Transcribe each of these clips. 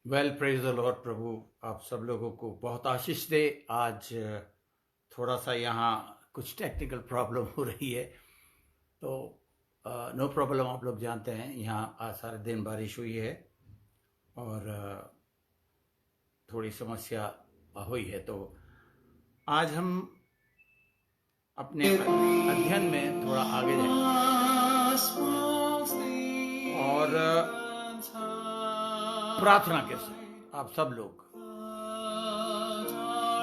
Praise the Lord. प्रभु आप सब लोगों को बहुत आशीष दे। आज थोड़ा सा यहाँ कुछ टेक्निकल प्रॉब्लम हो रही है, तो नो प्रॉब्लम। आप लोग जानते हैं यहाँ आज सारे दिन बारिश हुई है और थोड़ी समस्या हुई है। तो आज हम अपने अध्ययन में थोड़ा आगे जाएंगे और प्रार्थना के साथ आप सब लोग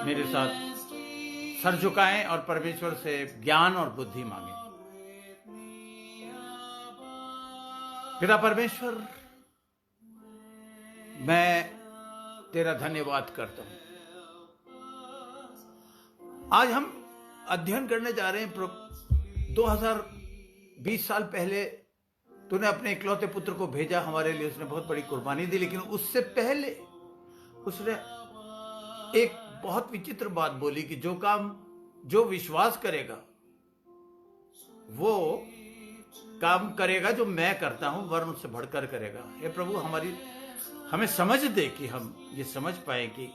मेरे साथ सर झुकाएं और परमेश्वर से ज्ञान और बुद्धि मांगें। पिता परमेश्वर, मैं तेरा धन्यवाद करता हूं। आज हम अध्ययन करने जा रहे हैं 2020 साल पहले तूने अपने इकलौते पुत्र को भेजा हमारे लिए। उसने बहुत बड़ी कुर्बानी दी, लेकिन उससे पहले उसने एक बहुत विचित्र बात बोली कि जो विश्वास करेगा वो काम करेगा जो मैं करता हूं, वरन उससे बढ़कर करेगा। हे प्रभु, हमें समझ दे कि हम ये समझ पाए कि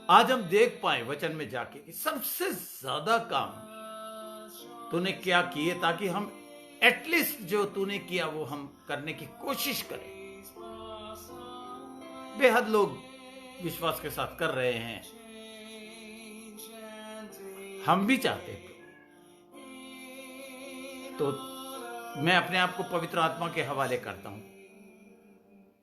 आज हम देख पाए वचन में जाके कि सबसे ज्यादा काम तूने क्या किए, ताकि हम एटलीस्ट जो तूने किया वो हम करने की कोशिश करें। बेहद लोग विश्वास के साथ कर रहे हैं, हम भी चाहते हैं। तो मैं अपने आप को पवित्र आत्मा के हवाले करता हूं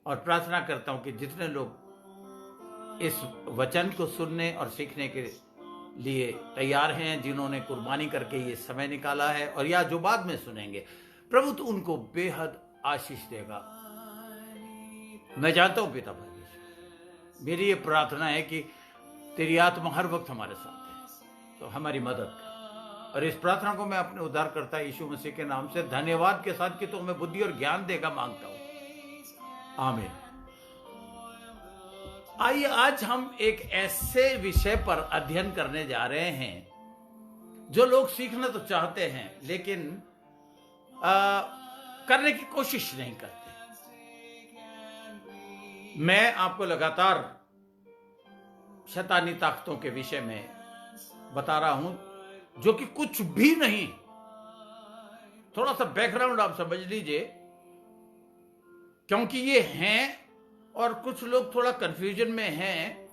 और प्रार्थना करता हूं कि जितने लोग इस वचन को सुनने और सीखने के लिए तैयार हैं, जिन्होंने कुर्बानी करके ये समय निकाला है, और या जो बाद में सुनेंगे, प्रभु तो उनको बेहद आशीष देगा। मैं जानता हूं पिता परमेश्वर, मेरी ये प्रार्थना है कि तेरी आत्मा हर वक्त हमारे साथ है, तो हमारी मदद कर। और इस प्रार्थना को मैं अपने उद्धारकर्ता यीशु मसीह के नाम से धन्यवाद के साथ कि तो हमें बुद्धि और ज्ञान देगा मांगता हूं। आमीन। आइए, आज हम एक ऐसे विषय पर अध्ययन करने जा रहे हैं जो लोग सीखना तो चाहते हैं, लेकिन करने की कोशिश नहीं करते। मैं आपको लगातार शैतानी ताकतों के विषय में बता रहा हूं, जो कि कुछ भी नहीं। थोड़ा सा बैकग्राउंड आप समझ लीजिए, क्योंकि ये हैं और कुछ लोग थोड़ा कंफ्यूजन में हैं।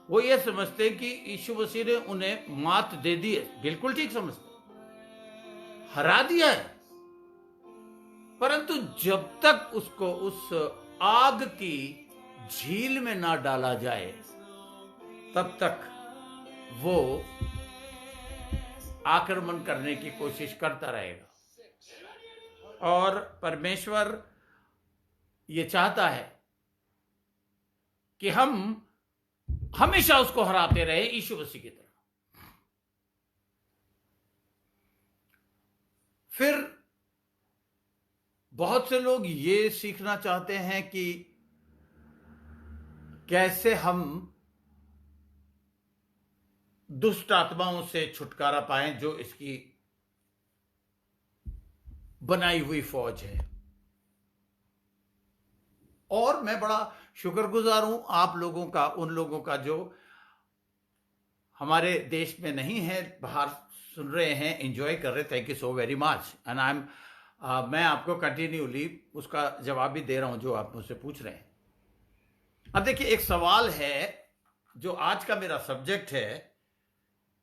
वो ये समझते हैं कि यीशु मसीह ने उन्हें मात दे दी है। बिल्कुल ठीक समझते, हरा दिया है, परंतु जब तक उसको उस आग की झील में ना डाला जाए, तब तक वो आक्रमण करने की कोशिश करता रहेगा। और परमेश्वर ये चाहता है कि हम हमेशा उसको हराते रहे, यीशु मसीह की तरह। फिर बहुत से लोग ये सीखना चाहते हैं कि कैसे हम दुष्ट आत्माओं से छुटकारा पाएं, जो इसकी बनाई हुई फौज है। और मैं बड़ा शुक्रगुजार हूं आप लोगों का, उन लोगों का जो हमारे देश में नहीं है, बाहर सुन रहे हैं, एंजॉय कर रहे। Thank you so very much. And मैं आपको कंटिन्यूली उसका जवाब भी दे रहा हूं जो आप मुझसे पूछ रहे हैं। अब देखिए, एक सवाल है जो आज का मेरा सब्जेक्ट है।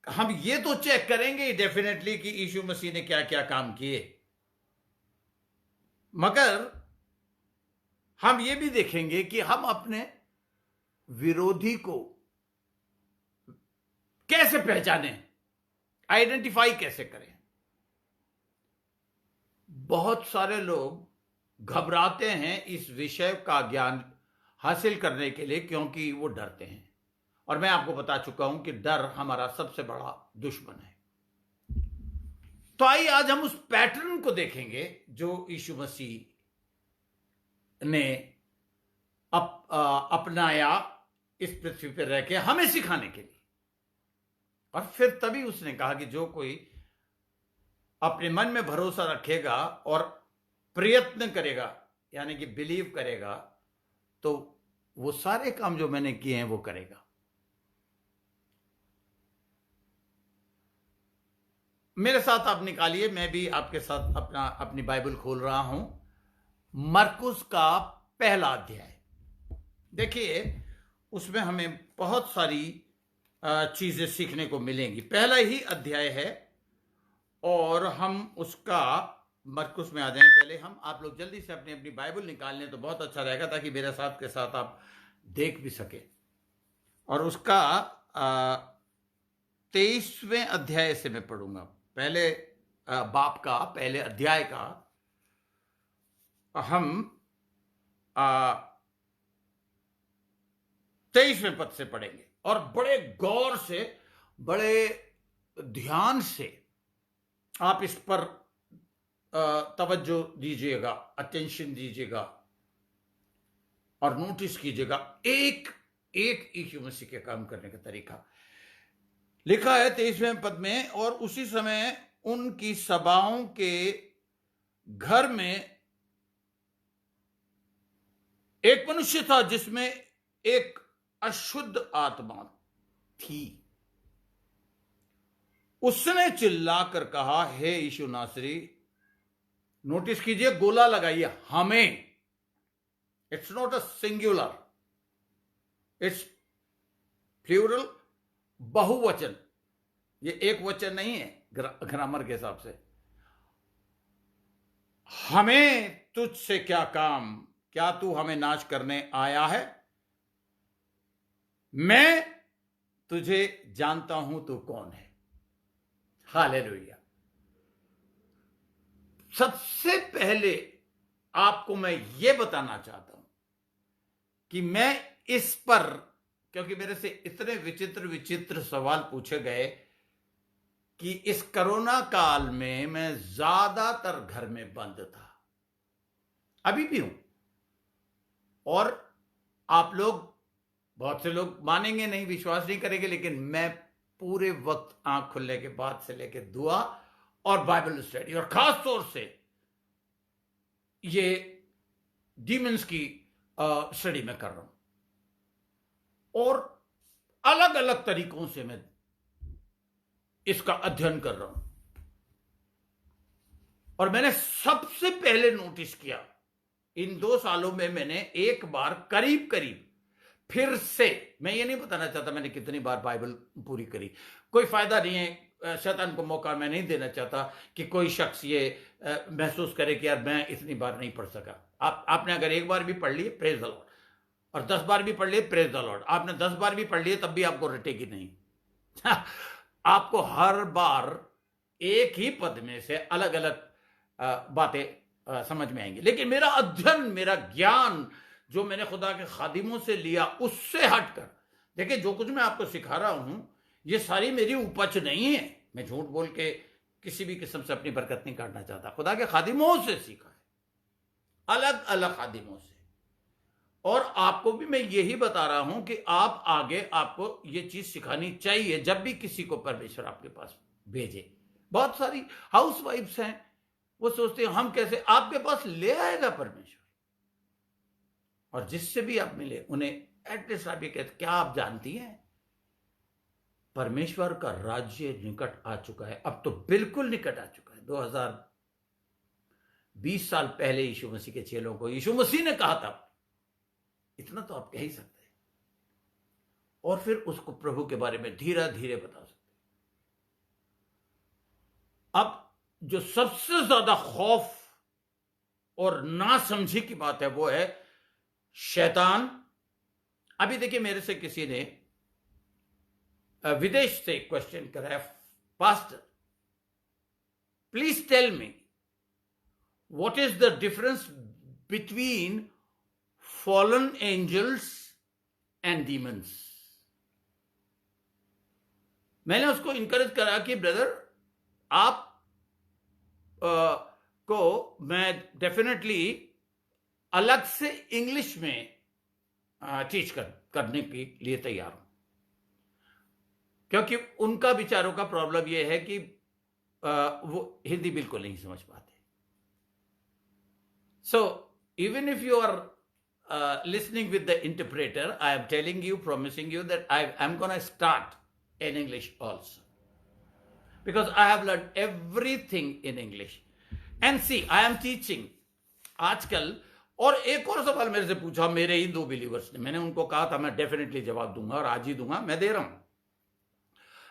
हम ये तो चेक करेंगे डेफिनेटली कि यीशु मसीह ने क्या क्या काम किए, मगर हम ये भी देखेंगे कि हम अपने विरोधी को कैसे पहचानें, आइडेंटिफाई कैसे करें। बहुत सारे लोग घबराते हैं इस विषय का ज्ञान हासिल करने के लिए, क्योंकि वो डरते हैं। और मैं आपको बता चुका हूं कि डर हमारा सबसे बड़ा दुश्मन है। तो आइए आज हम उस पैटर्न को देखेंगे जो यीशु मसीह ने अपनाया इस पृथ्वी पर रह के हमें सिखाने के लिए। और फिर तभी उसने कहा कि जो कोई अपने मन में भरोसा रखेगा और प्रयत्न करेगा, यानी कि बिलीव करेगा, तो वो सारे काम जो मैंने किए हैं वो करेगा। मेरे साथ आप निकालिए, मैं भी आपके साथ अपनी बाइबल खोल रहा हूं। मरकुस का पहला अध्याय देखिए, उसमें हमें बहुत सारी चीजें सीखने को मिलेंगी। पहला ही अध्याय है और हम उसका मरकुस में आ जाएं। पहले हम आप लोग जल्दी से अपनी अपनी बाइबल निकाल लें तो बहुत अच्छा रहेगा, ताकि मेरे साथ के साथ आप देख भी सके। और उसका 23वें अध्याय से मैं पढ़ूंगा। पहले बाप का पहले अध्याय का हम 23वें पद से पढ़ेंगे और बड़े गौर से, बड़े ध्यान से आप इस पर तवज्जो दीजिएगा, अटेंशन दीजिएगा और नोटिस कीजिएगा एक एक यीशु मसीह के काम करने का तरीका। लिखा है 23वें पद में, और उसी समय उनकी सभाओं के घर में एक मनुष्य था जिसमें एक अशुद्ध आत्मा थी। उसने चिल्लाकर कहा, हे यीशु नासरी। नोटिस कीजिए, गोला लगाइए, हमें। It's not a singular, it's plural, बहुवचन। ये एक वचन नहीं है ग्रामर के हिसाब से। हमें तुझसे क्या काम, क्या तू हमें नाश करने आया है? मैं तुझे जानता हूं तू कौन है। हालेलुया। सबसे पहले आपको मैं यह बताना चाहता हूं कि मैं इस पर, क्योंकि मेरे से इतने विचित्र विचित्र सवाल पूछे गए कि इस कोरोना काल में मैं ज्यादातर घर में बंद था, अभी भी हूं। और आप लोग, बहुत से लोग मानेंगे नहीं, विश्वास नहीं करेंगे, लेकिन मैं पूरे वक्त आंख खुलने के बाद से लेकर दुआ और बाइबल स्टडी, और खास तौर से ये डीमंस की स्टडी में कर रहा हूं और अलग अलग तरीकों से मैं इसका अध्ययन कर रहा हूं। और मैंने सबसे पहले नोटिस किया, इन 2 सालों में मैंने एक बार करीब करीब फिर से, मैं ये नहीं बताना चाहता मैंने कितनी बार बाइबल पूरी करी, कोई फायदा नहीं है, शैतान को मौका मैं नहीं देना चाहता कि कोई शख्स ये महसूस करे कि यार मैं इतनी बार नहीं पढ़ सका। आपने अगर एक बार भी पढ़ ली, प्रेज द लॉर्ड, और 10 बार भी पढ़ लिए, प्रेज द लॉर्ड। आपने 10 बार भी पढ़ लिए तब भी आपको रटेगी नहीं। आपको हर बार एक ही पद में से अलग अलग बातें समझ में आएंगी। लेकिन मेरा अध्ययन, मेरा ज्ञान जो मैंने खुदा के खादिमों से लिया, उससे हटकर, देखिए जो कुछ मैं आपको सिखा रहा हूं ये सारी मेरी उपज नहीं है। मैं झूठ बोल के किसी भी किस्म से अपनी बरकत नहीं काटना चाहता। खुदा के खादिमों से सीखा है, अलग अलग खादिमों से। और आपको भी मैं यही बता रहा हूं कि आप आगे, आपको ये चीज सिखानी चाहिए जब भी किसी को परमेश्वर आपके पास भेजे। बहुत सारी हाउस वाइफ्स हैं, वो सोचते हैं हम कैसे, आपके पास ले आएगा परमेश्वर। और जिससे भी आप मिले उन्हें एटलीस्ट आप ये कहते, क्या आप जानती हैं परमेश्वर का राज्य निकट आ चुका है? अब तो बिल्कुल निकट आ चुका है। 2020 साल पहले यीशु मसीह के चेलों को यीशु मसीह ने कहा था, इतना तो आप कह ही सकते हैं। और फिर उसको प्रभु के बारे में धीरे धीरे बता सकते हैं। अब जो सबसे ज्यादा खौफ और नासमझी की बात है वो है शैतान। अभी देखिए, मेरे से किसी ने विदेश से क्वेश्चन करा है, pastor please tell me what is the difference between fallen angels and demons. मैंने उसको इंकरेज करा कि ब्रदर आप को मैं डेफिनेटली अलग से इंग्लिश में टीच करने के लिए तैयार हूं, क्योंकि उनका विचारों का प्रॉब्लम यह है कि वो हिंदी बिल्कुल नहीं समझ पाते। So even if you are listening with the interpreter, I am telling you, promising you that I'm going to start in English also. Because I have learned everything in English. And see, I am teaching आजकल. और एक और सवाल मेरे से पूछा मेरे ही 2 believers ने. मैंने उनको कहा था मैं डेफिनेटली जवाब दूंगा और आज ही दूंगा, मैं दे रहा हूं.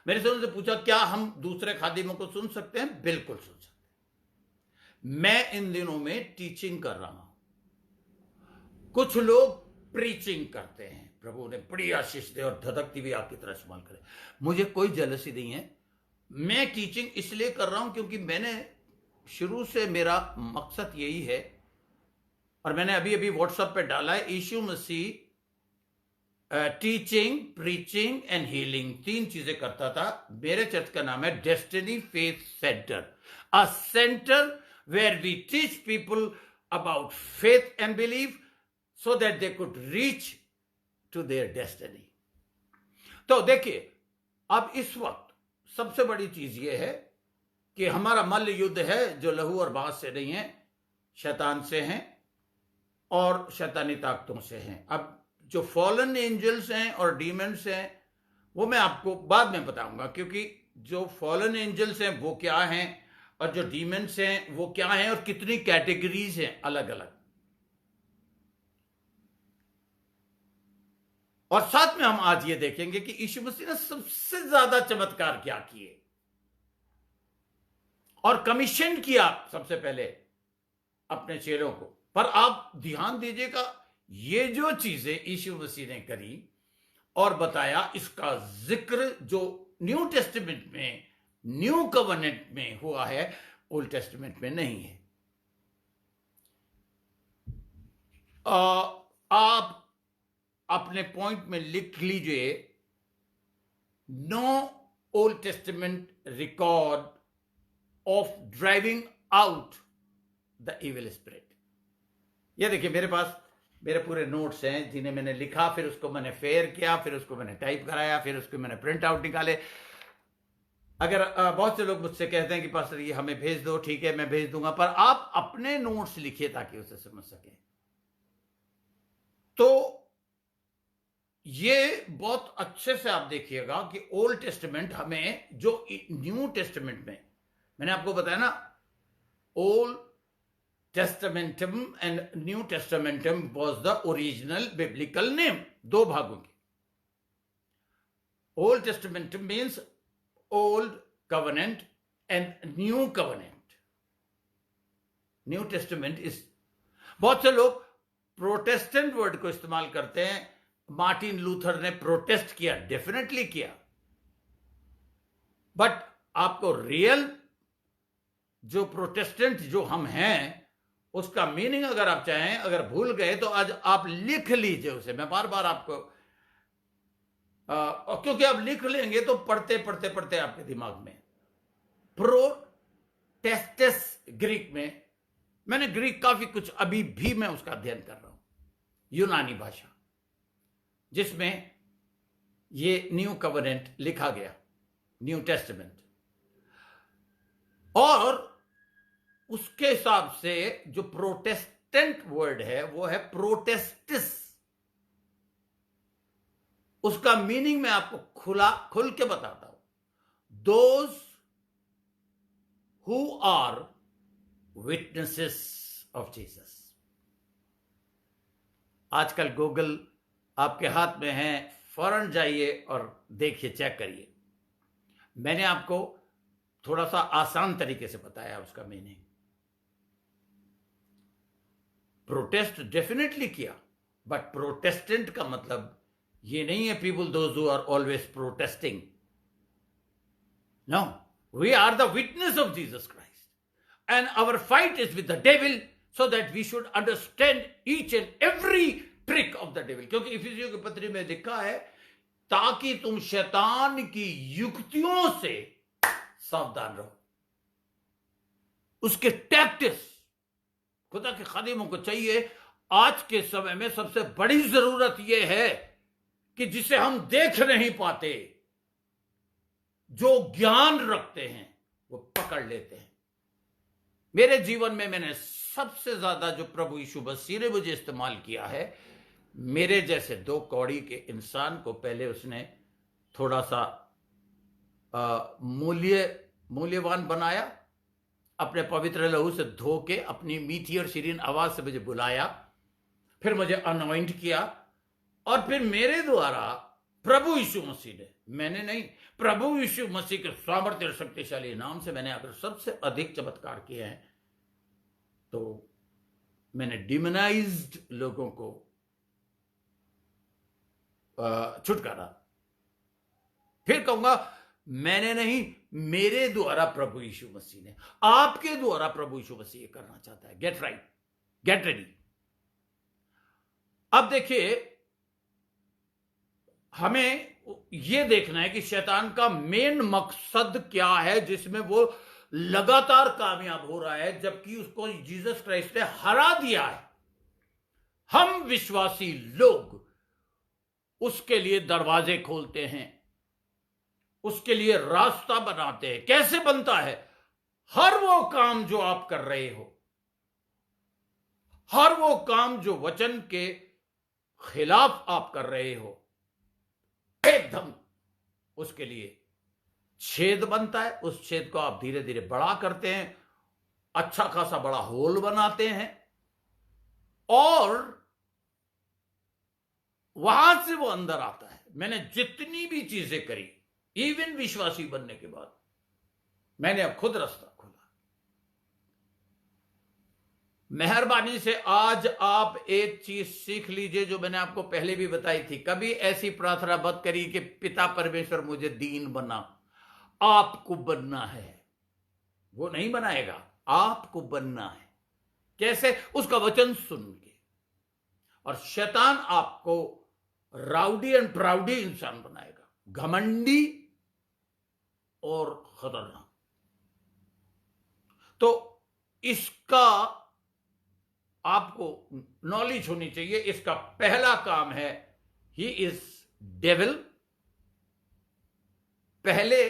मेरे से उनसे पूछा क्या हम दूसरे खादिमों को सुन सकते हैं? बिल्कुल सुन सकते हैं. मैं इन दिनों में टीचिंग कर रहा हूं. कुछ लोग प्रीचिंग करते हैं. प्रभु ने बड़ी आशीष दे और धधकती हुई आपकी तरह इस्तेमाल करे. मुझे कोई जेलसी नहीं है. मैं टीचिंग इसलिए कर रहा हूं क्योंकि मैंने शुरू से मेरा मकसद यही है. और मैंने अभी अभी व्हाट्सएप पे डाला है, यीशु मसीह टीचिंग, प्रीचिंग एंड हीलिंग 3 चीजें करता था. मेरे चर्च का नाम है Destiny Faith Centre, a centre where we teach people about faith and believe so that they could reach to their destiny. तो देखिए, अब इस वक्त सबसे बड़ी चीज यह है कि हमारा मल्ल युद्ध है जो लहू और बांस से नहीं है, शैतान से है और शैतानी ताकतों से हैं. अब जो फॉलन एंजल्स हैं और डीमंस हैं वो मैं आपको बाद में बताऊंगा, क्योंकि जो फॉलन एंजल्स हैं वो क्या हैं और जो डीमंस हैं वो क्या हैं और कितनी कैटेगरीज हैं अलग अलग. और साथ में हम आज ये देखेंगे कि यीशु मसीह ने सबसे ज्यादा चमत्कार क्या किए और कमीशन किया सबसे पहले अपने चेलों को. पर आप ध्यान दीजिएगा, ये जो चीजें यीशु मसीह ने करी और बताया, इसका जिक्र जो न्यू टेस्टामेंट में, न्यू कवनेंट में हुआ है, ओल्ड टेस्टामेंट में नहीं है. आप अपने पॉइंट में लिख लीजिए, no Old Testament record of driving out the evil spirit. ये देखिए मेरे पास मेरे पूरे नोट्स हैं जिन्हें मैंने लिखा, फिर उसको मैंने फेयर किया, फिर उसको मैंने टाइप कराया, फिर उसको मैंने प्रिंट आउट निकाले. अगर बहुत से लोग मुझसे कहते हैं कि पास्टर ये हमें भेज दो, ठीक है मैं भेज दूंगा, पर आप अपने नोट्स लिखिए ताकि उसे समझ सकें. तो ये बहुत अच्छे से आप देखिएगा कि ओल्ड टेस्टामेंट हमें, जो न्यू टेस्टामेंट में मैंने आपको बताया ना, old testamentum and new testamentum was the original biblical name. 2 भागों की. Old testamentum means old covenant and new covenant. New testament is, बहुत से लोग प्रोटेस्टेंट वर्ड को इस्तेमाल करते हैं. मार्टिन लूथर ने प्रोटेस्ट किया, डेफिनेटली किया, बट आपको रियल जो प्रोटेस्टेंट जो हम हैं उसका मीनिंग अगर आप चाहें, अगर भूल गए तो आज आप लिख लीजिए उसे. मैं बार बार आपको क्योंकि आप लिख लेंगे तो पढ़ते पढ़ते पढ़ते आपके दिमाग में. प्रोटेस्टेस ग्रीक में, मैंने ग्रीक काफी कुछ अभी भी मैं उसका अध्ययन कर रहा हूं, यूनानी भाषा जिसमें ये न्यू कवनेंट लिखा गया, न्यू टेस्टामेंट. और उसके हिसाब से जो प्रोटेस्टेंट वर्ड है वो है प्रोटेस्टिस. उसका मीनिंग मैं आपको खुल के बताता हूं. Those who are witnesses of Jesus. आजकल गूगल आपके हाथ में है, फौरन जाइए और देखिए, चेक करिए. मैंने आपको थोड़ा सा आसान तरीके से बताया उसका मीनिंग. प्रोटेस्ट डेफिनेटली किया, बट प्रोटेस्टेंट का मतलब ये नहीं है people those who are always protesting. No, we are the witness of Jesus Christ and our fight is with the devil so that we should understand each and every trick of the devil. क्योंकि इफिसियों की पत्री में लिखा है ताकि तुम शैतान की युक्तियों से सावधान रहो. उसके टैक्टिक्स खुदा के खादिमों को चाहिए. आज के समय में सबसे बड़ी जरूरत यह है कि जिसे हम देख नहीं पाते, जो ज्ञान रखते हैं वो पकड़ लेते हैं. मेरे जीवन में मैंने सबसे ज्यादा जो प्रभु यीशु मसीह ने मुझे इस्तेमाल किया है मेरे जैसे 2 कौड़ी के इंसान को पहले उसने थोड़ा सा मूल्यवान बनाया, अपने पवित्र लहू से धो के अपनी मीठी और शीरीन आवाज से मुझे बुलाया, फिर मुझे अनॉइंट किया, और फिर मेरे द्वारा प्रभु यीशु मसीह ने, मैंने नहीं, प्रभु यीशु मसीह के सामर्थ्य और शक्तिशाली नाम से मैंने अगर सबसे अधिक चमत्कार किए हैं, तो मैंने डिमोनाइज्ड लोगों को छुटकारा। फिर कहूंगा मैंने नहीं, मेरे द्वारा प्रभु यीशु मसीह ने, आपके द्वारा प्रभु यीशु मसीह करना चाहता है। Get right, get ready. अब देखिए, हमें यह देखना है कि शैतान का मेन मकसद क्या है जिसमें वो लगातार कामयाब हो रहा है, जबकि उसको जीसस क्राइस्ट ने हरा दिया है। हम विश्वासी लोग उसके लिए दरवाजे खोलते हैं, उसके लिए रास्ता बनाते हैं। कैसे बनता है? हर वो काम जो आप कर रहे हो, हर वो काम जो वचन के खिलाफ आप कर रहे हो, एकदम उसके लिए छेद बनता है। उस छेद को आप धीरे धीरे बड़ा करते हैं, अच्छा खासा बड़ा होल बनाते हैं, और वहां से वो अंदर आता है। मैंने जितनी भी चीजें करी, इवन विश्वासी बनने के बाद, मैंने अब खुद रास्ता खोला। मेहरबानी से आज आप एक चीज सीख लीजिए जो मैंने आपको पहले भी बताई थी। कभी ऐसी प्रार्थना मत करिए कि पिता परमेश्वर मुझे दीन बना। आपको बनना है, वो नहीं बनाएगा, आपको बनना है। कैसे? उसका वचन सुन के। और शैतान आपको राउडी एंड प्राउडी इंसान बनाएगा, घमंडी और खतरनाक। तो इसका आपको नॉलेज होनी चाहिए। इसका पहला काम है, ही इज डेविल। पहले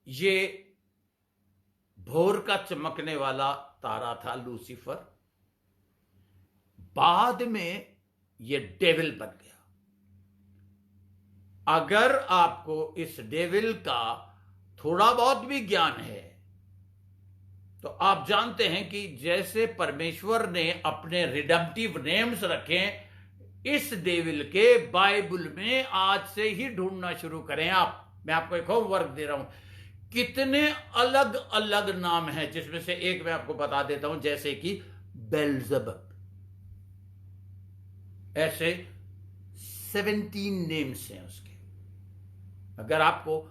ये भोर का चमकने वाला तारा था, लूसीफर। बाद में ये डेविल बन गया। अगर आपको इस डेविल का थोड़ा बहुत भी ज्ञान है, तो आप जानते हैं कि जैसे परमेश्वर ने अपने रिडम्पटिव नेम्स रखे, इस डेविल के बाइबल में आज से ही ढूंढना शुरू करें आप। मैं आपको एक होमवर्क दे रहा हूं। कितने अलग अलग नाम हैं, जिसमें से एक मैं आपको बता देता हूं, जैसे कि बेल्जेबुल। ऐसे 17 नेम्स हैं उसके। अगर आपको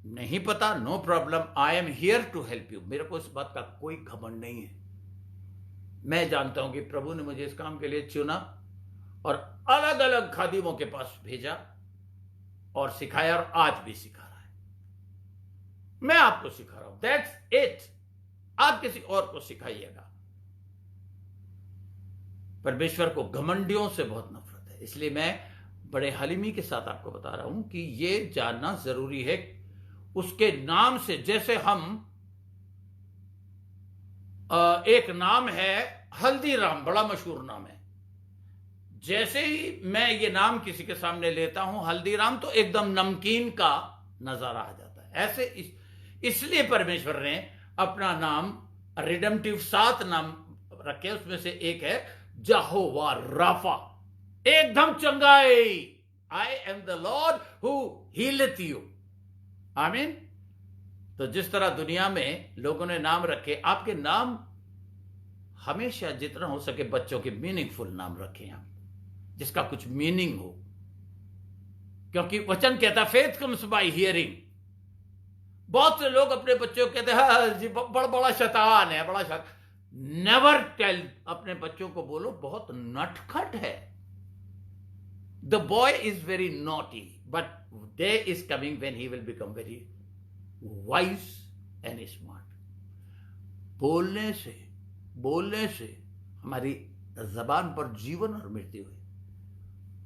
नहीं पता, no problem, I am here to help you. मेरे को इस बात का कोई घमंड नहीं है। मैं जानता हूं कि प्रभु ने मुझे इस काम के लिए चुना और अलग अलग खादिमों के पास भेजा और सिखाया, और आज भी सिखा रहा है। मैं आपको सिखा रहा हूं, दैट्स इट। आप किसी और को सिखाइएगा। परमेश्वर को घमंडियों से बहुत नफरत है। इसलिए मैं बड़े हलीमी के साथ आपको बता रहा हूं कि यह जानना जरूरी है उसके नाम से। जैसे हम एक नाम है हल्दीराम, बड़ा मशहूर नाम है। जैसे ही मैं ये नाम किसी के सामने लेता हूं हल्दीराम, तो एकदम नमकीन का नजारा आ जाता है। ऐसे इसलिए परमेश्वर ने अपना नाम रिडम्पटिव 7 नाम रखे, उसमें से एक है यहोवा राफा, एकदम चंगाई। I am the lord who healeth you. आमीन। तो जिस तरह दुनिया में लोगों ने नाम रखे, आपके नाम हमेशा जितना हो सके बच्चों के मीनिंगफुल नाम रखें आप, जिसका कुछ मीनिंग हो, क्योंकि वचन कहता फेथ कम्स बाय हियरिंग। बहुत से लोग अपने बच्चों को कहते हैं हाँ जी बड़ा शैतान है, बड़ा शैतान। नेवर टेल, अपने बच्चों को बोलो बहुत नटखट है। The boy is very naughty, but day is coming when he will become very wise and smart. बोलने से हमारी जबान पर जीवन और मृत्यु है।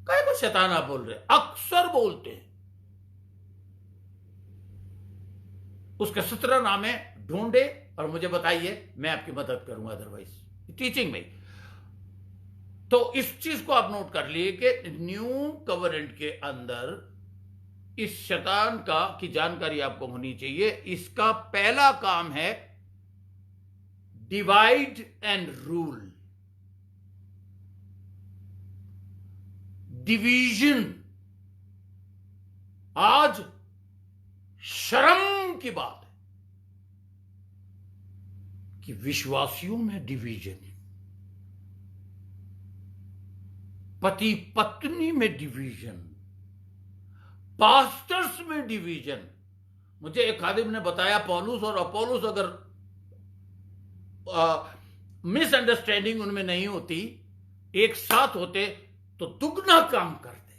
कई को शैतान आप बोल रहे, अक्सर बोलते हैं। उसका 17 नाम है, ढूंढे और मुझे बताइए, मैं आपकी मदद करूंगा। अदरवाइज टीचिंग में तो इस चीज को आप नोट कर लिए कि न्यू कवरेंट के अंदर इस शैतान का की जानकारी आपको होनी चाहिए। इसका पहला काम है डिवाइड एंड रूल, डिवीजन। आज शर्म की बात है कि विश्वासियों में डिवीजन, पति पत्नी में डिवीजन, पास्टर्स में डिवीजन। मुझे एक खादिम ने बताया पौलुस और अपोलोस अगर मिसअंडरस्टैंडिंग उनमें नहीं होती, एक साथ होते तो दुगना काम करते।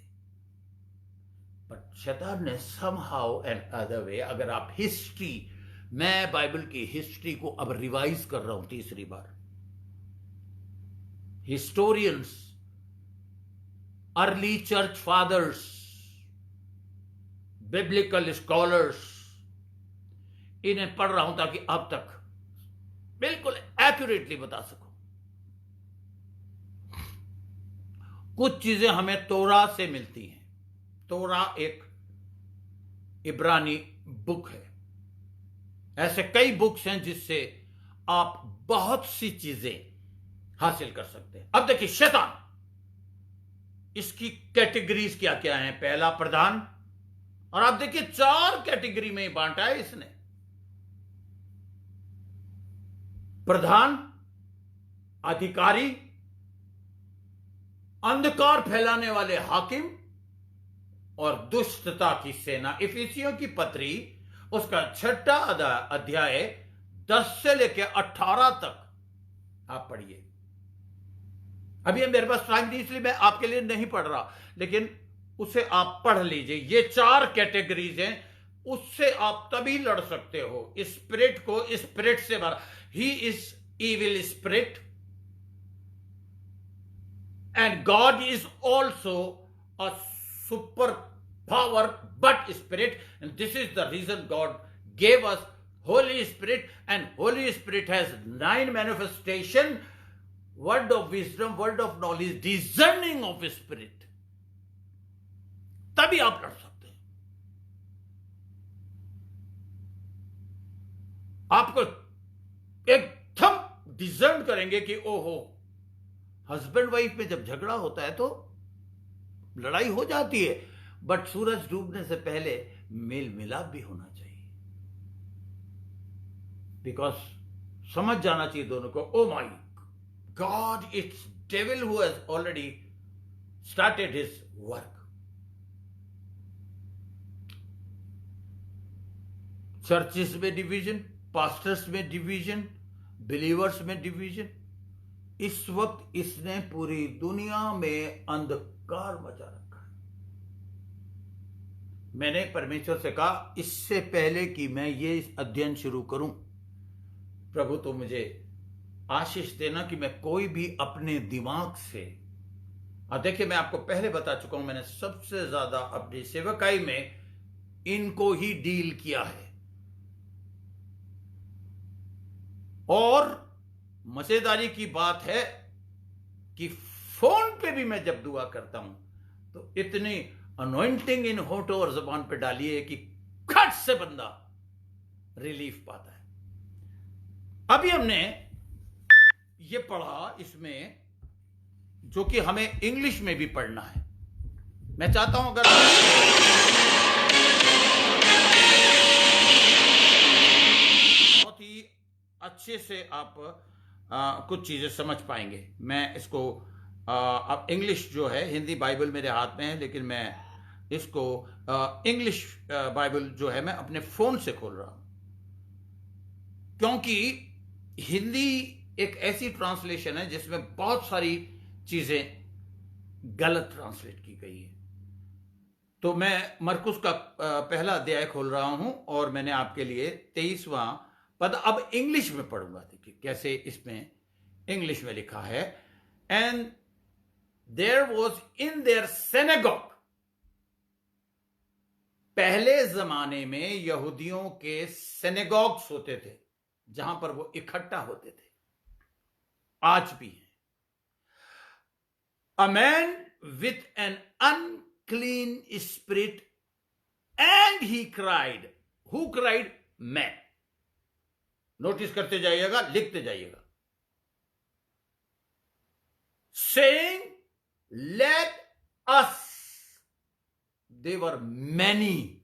बट शैतान ने समहाउ एंड अदर वे, अगर आप हिस्ट्री, मैं बाइबल की हिस्ट्री को अब रिवाइज कर रहा हूं तीसरी बार। Historians, early church fathers, biblical scholars, इन्हें पढ़ रहा हूं ताकि अब तक बिल्कुल एक्यूरेटली बता सकूं। कुछ चीजें हमें तोरा से मिलती हैं। तोरा एक इब्रानी बुक है। ऐसे कई बुक्स हैं जिससे आप बहुत सी चीजें हासिल कर सकते हैं। अब देखिए शैतान, इसकी कैटेगरीज क्या क्या हैं। पहला प्रधान, और आप देखिए 4 कैटेगरी में बांटा है इसने। प्रधान, अधिकारी, अंधकार फैलाने वाले हाकिम और दुष्टता की सेना। इफिसियों की पत्री उसका 6वां अध्याय 10 से लेकर 18 तक आप पढ़िए। अभी मेरे पास टाइम नहीं इसलिए मैं आपके लिए नहीं पढ़ रहा, लेकिन उसे आप पढ़ लीजिए। ये 4 कैटेगरीज हैं, उससे आप तभी लड़ सकते हो। स्पिरिट को स्पिरिट से मारा। He is evil spirit and God is also a super power but spirit, and this is the reason God gave us holy spirit, and holy spirit has 9 manifestation, word of wisdom, word of knowledge, discerning of spirit. तभी आप लड़ सकते हैं। आपको एकदम discern करेंगे कि ओहो, हस्बैंड वाइफ में जब झगड़ा होता है तो लड़ाई हो जाती है, बट सूरज डूबने से पहले मेल मिलाप भी होना चाहिए। बिकॉज समझ जाना चाहिए दोनों को, oh my God, it's devil who has already started his work. Churches में डिवीजन, पास्टर्स में डिवीजन, बिलीवर्स में डिवीजन। इस वक्त इसने पूरी दुनिया में अंधकार मचा रखा है। मैंने परमेश्वर से कहा इससे पहले कि मैं ये अध्ययन शुरू करूं, प्रभु तो मुझे आशीष देना कि मैं कोई भी अपने दिमाग से, और देखिए मैं आपको पहले बता चुका हूं, मैंने सबसे ज्यादा अपनी सेवकाई में इनको ही डील किया है। और मजेदारी की बात है कि फोन पे भी मैं जब दुआ करता हूं तो इतनी अनॉइंटिंग इन होठों और जबान पे डाली है कि खट से बंदा रिलीफ पाता है। अभी हमने ये पढ़ा इसमें, जो कि हमें इंग्लिश में भी पढ़ना है। मैं चाहता हूं अगर बहुत ही अच्छे से आप कुछ चीजें समझ पाएंगे। मैं इसको अब इंग्लिश जो है, हिंदी बाइबल मेरे हाथ में है, लेकिन मैं इसको इंग्लिश बाइबल जो है मैं अपने फोन से खोल रहा हूं, क्योंकि हिंदी एक ऐसी ट्रांसलेशन है जिसमें बहुत सारी चीजें गलत ट्रांसलेट की गई है। तो मैं मरकुस का पहला अध्याय खोल रहा हूं और मैंने आपके लिए 23वां पद अब इंग्लिश में पढ़ूंगा। देखिए कैसे इसमें इंग्लिश में लिखा है। And there was in their synagogue, पहले जमाने में यहूदियों के सिनेगॉग्स होते थे जहां पर वो इकट्ठा होते थे, आज भी है। a man with an unclean spirit, and he cried. Who cried? मैं. नोटिस करते जाइएगा, लिखते जाइएगा. Saying, let us. They were many.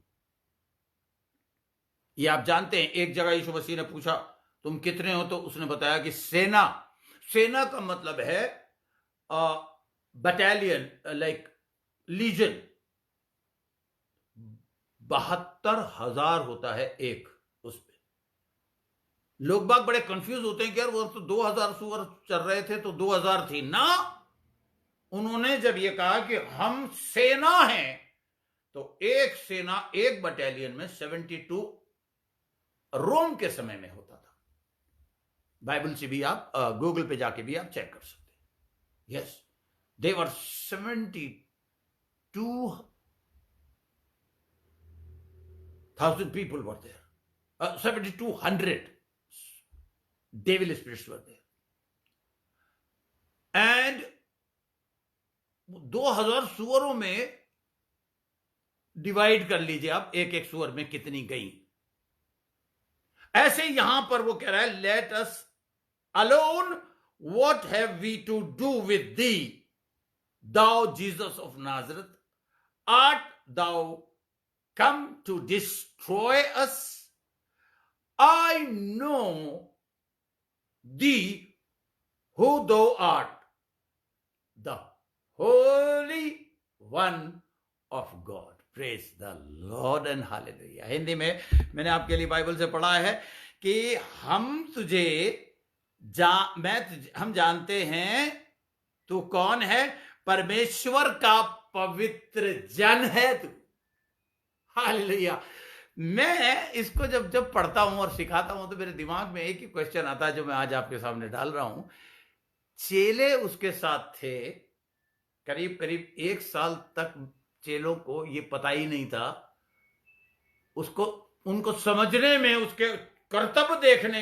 ये आप जानते हैं, एक जगह यीशु मसीह ने पूछा तुम कितने हो, तो उसने बताया कि सेना. सेना का मतलब है बटालियन, लाइक लीजन. 72,000 होता है एक. उस पे लोग बाग बड़े कंफ्यूज होते हैं कि यार वो तो 2,000 सुअर चल रहे थे तो 2,000 थी ना. उन्होंने जब ये कहा कि हम सेना हैं, तो एक सेना, एक बटालियन में 72 रोम के समय में होता था. बाइबल से भी आप गूगल पे जाके भी आप चेक कर सकते हैं. Yes, they were 72,000 people were there. 7,200 devil spirits were there. And 2,000 सुअरों में डिवाइड कर लीजिए आप, एक एक सुअर में कितनी गई. ऐसे यहां पर वो कह रहा है, let us alone, what have we to do with thee, thou Jesus of Nazareth, art thou come to destroy us? I know thee, who thou art, the Holy One of God. Praise the Lord and hallelujah. Hindi में मैंने आपके लिए Bible से पढ़ा है कि हम जानते हैं तू कौन है, परमेश्वर का पवित्र जन है तू. हालेलुया. मैं इसको जब पढ़ता हूं और सिखाता हूं तो मेरे दिमाग में एक ही क्वेश्चन आता है जो मैं आज आपके सामने डाल रहा हूं. चेले उसके साथ थे करीब करीब 1 साल तक. चेलों को ये पता ही नहीं था, उनको समझने में, उसके कर्तव्य देखने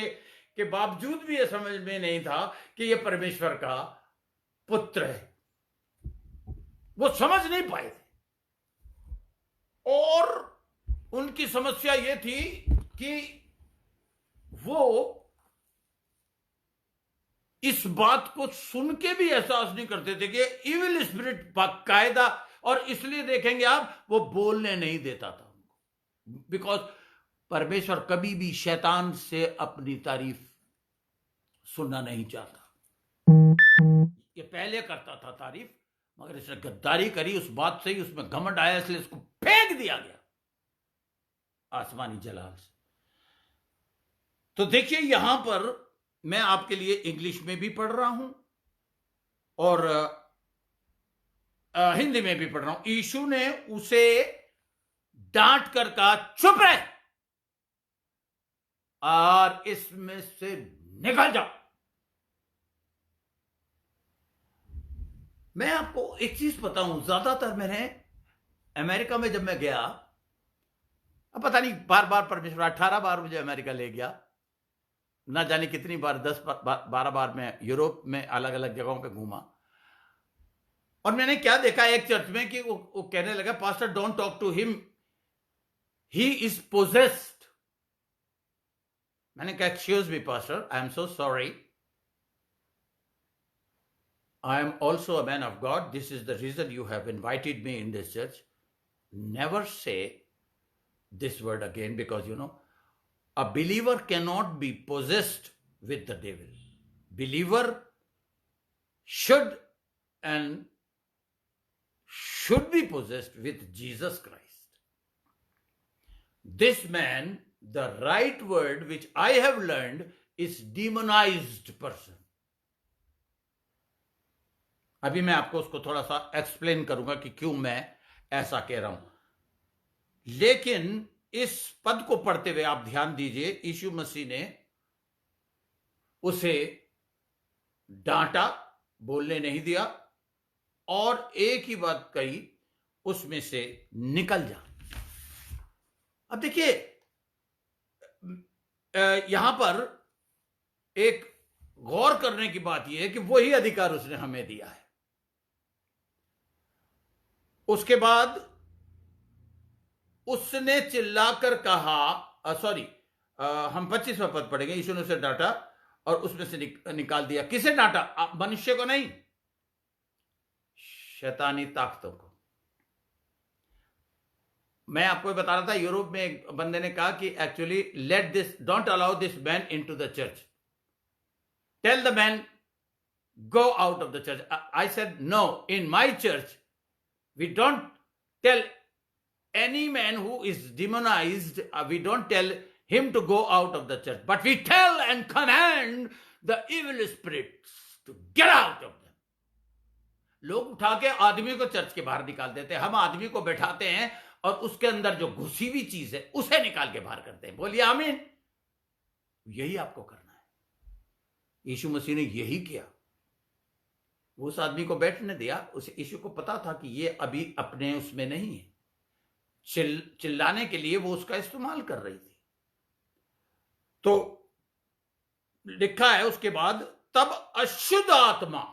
के बावजूद भी ये समझ में नहीं था कि ये परमेश्वर का पुत्र है. वो समझ नहीं पाए थे. और उनकी समस्या यह थी कि वो इस बात को सुन के भी एहसास नहीं करते थे कि इविल स्पिरिट बाकायदा, और इसलिए देखेंगे आप, वो बोलने नहीं देता था उनको. बिकॉज परमेश्वर कभी भी शैतान से अपनी तारीफ सुनना नहीं चाहता. ये पहले करता था तारीफ, मगर इसने गद्दारी करी उस बात से ही, उसमें घमंड आया, इसलिए इसको फेंक दिया गया आसमानी जलाल से. तो देखिए यहां पर मैं आपके लिए इंग्लिश में भी पढ़ रहा हूं और हिंदी में भी पढ़ रहा हूं. यीशु ने उसे डांट कर कहा, चुप रहे और इसमें से निकल जाओ. मैं आपको एक चीज बताऊं, ज्यादातर मैंने अमेरिका में जब मैं गया, अब पता नहीं बार बार परमेश्वर 18 बार मुझे अमेरिका ले गया, ना जाने कितनी बार, 10-12 बार मैं यूरोप में अलग अलग जगहों पे घूमा. और मैंने क्या देखा एक चर्च में कि वो कहने लगा, pastor don't talk to him, he is possessed. मैंने कहा, excuse me pastor, I am so sorry, I am also a man of God. This is the reason you have invited me in this church. Never say this word again, because a believer cannot be possessed with the devil. Believer should be possessed with Jesus Christ. This man, the right word which I have learned is demonized person. अभी मैं आपको उसको थोड़ा सा explain करूंगा कि क्यों मैं ऐसा कह रहा हूं. लेकिन इस पद को पढ़ते हुए आप ध्यान दीजिए, यीशु मसीह ने उसे डांटा, बोलने नहीं दिया, और एक ही बात कही, उसमें से निकल जा. अब देखिए यहां पर एक गौर करने की बात यह है कि वही अधिकार उसने हमें दिया है. उसके बाद उसने चिल्लाकर कहा, सॉरी, हम 25वां पद पढ़ेंगे। यीशु ने उसे डांटा और उसमें से निकाल दिया। किसे डांटा? मनुष्य को नहीं, शैतानी ताकतों को। मैं आपको बता रहा था, यूरोप में एक बंदे ने कहा कि actually don't allow this man into the church, tell the man go out of the church. I said, no, in my church we don't tell any man who is demonized, we don't tell him to go out of the church, but we tell and command the evil spirits to get out of them. लोग उठा के आदमी को church के बाहर निकाल देते हैं। हम आदमी को बैठाते हैं और उसके अंदर जो घुसी हुई चीज है उसे निकाल के बाहर करते हैं। बोलिए आमीन। यही आपको करना है। यीशु मसीह ने यही किया। उस आदमी को बैठने दिया। उस यीशु को पता था कि ये अभी अपने उसमें नहीं है, चिल्लाने के लिए वो उसका इस्तेमाल कर रही थी। तो लिखा है उसके बाद, तब अशुद्ध आत्मा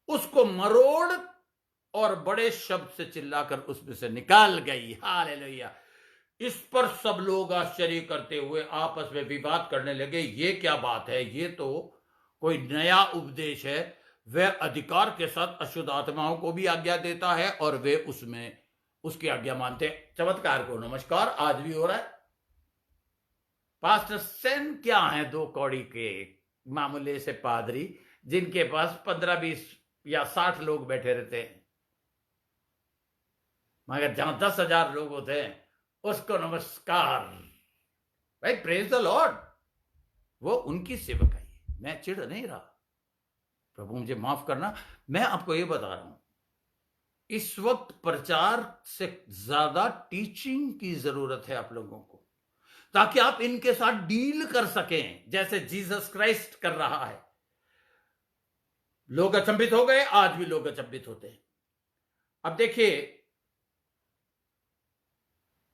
उसको मरोड़ और बड़े शब्द से चिल्लाकर उसमें से निकाल गई। हालेलुया। इस पर सब लोग आश्चर्य करते हुए आपस में विवाद करने लगे, ये क्या बात है, ये तो कोई नया उपदेश है। वह अधिकार के साथ अशुद्ध आत्माओं को भी आज्ञा देता है और वे उसमें उसकी आज्ञा मानते हैं। चमत्कार को नमस्कार। आज भी हो रहा है। पास्टर सेन क्या है, 2 कौड़ी के मामूले से पादरी जिनके पास 15, 20 या 60 लोग बैठे रहते हैं, मगर जहां 10,000 लोग होते हैं उसको नमस्कार। भाई प्रेज द लॉर्ड। वो उनकी सेवकाई है। मैं चिढ़ नहीं रहा, प्रभु मुझे माफ करना। मैं आपको ये बता रहा हूं, इस वक्त प्रचार से ज्यादा टीचिंग की जरूरत है आप लोगों को, ताकि आप इनके साथ डील कर सकें जैसे जीसस क्राइस्ट कर रहा है। लोग अचंभित हो गए, आज भी लोग अचंभित होते हैं। अब देखिए,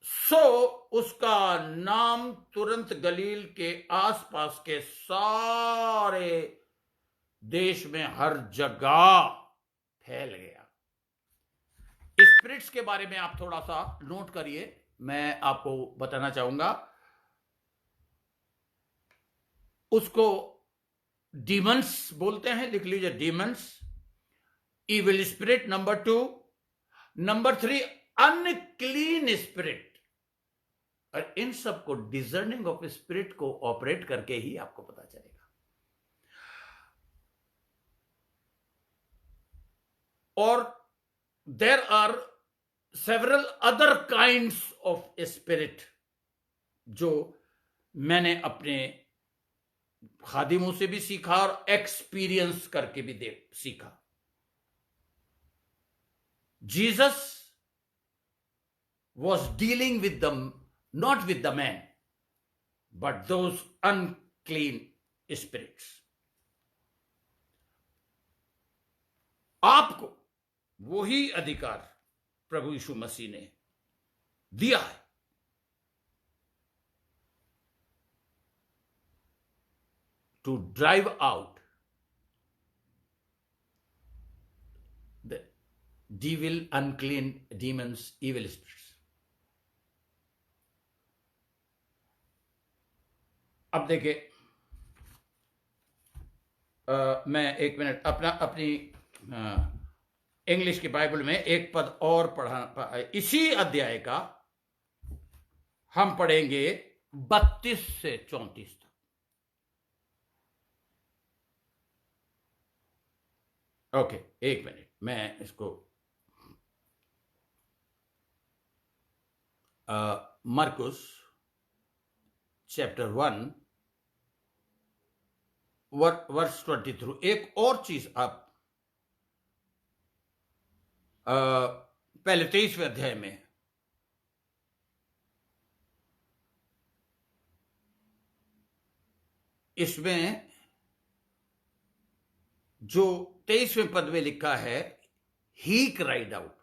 सो उसका नाम तुरंत गलील के आसपास के सारे देश में हर जगह फैल गया। स्पिरिट्स के बारे में आप थोड़ा सा नोट करिए, मैं आपको बताना चाहूंगा। उसको डीमंस बोलते हैं, लिख लीजिए demons, evil spirit number 2, number 3 unclean spirit. और इन सबको डिजर्निंग ऑफ स्पिरिट को ऑपरेट करके ही आपको पता चलेगा। और there are several other kinds of spirit जो मैंने अपने खादिमों से भी सीखा और एक्सपीरियंस करके भी सीखा। Jesus was dealing with them, not with the man, but those unclean spirits. आपको वही अधिकार प्रभु यीशु मसीह ने दिया है। To drive out the devil, unclean demons, evil spirits. अब देखिए, मैं 1 मिनट अपनी इंग्लिश की बाइबल में एक पद और पढ़ा। इसी अध्याय का हम पढ़ेंगे 32 से 34 तक। ओके, 1 मिनट, मैं इसको मार्कुस चैप्टर 1 वर्स 23। एक और चीज आप पहले 23वें अध्याय में इसमें जो 23वें पद में लिखा है, he cried out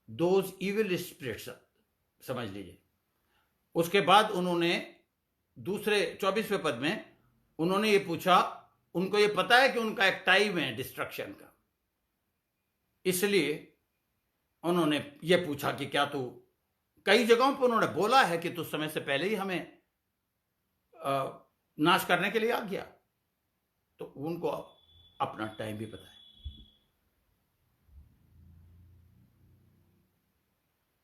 those evil spirits, समझ लीजिए। उसके बाद उन्होंने दूसरे 24वें पद में उन्होंने ये पूछा उनको ये पता है कि उनका एक टाइम है डिस्ट्रक्शन का, इसलिए उन्होंने ये पूछा कि क्या तू, कई जगहों पर उन्होंने बोला है कि तू समय से पहले ही हमें नाश करने के लिए आ गया, तो उनको अपना टाइम भी पता है।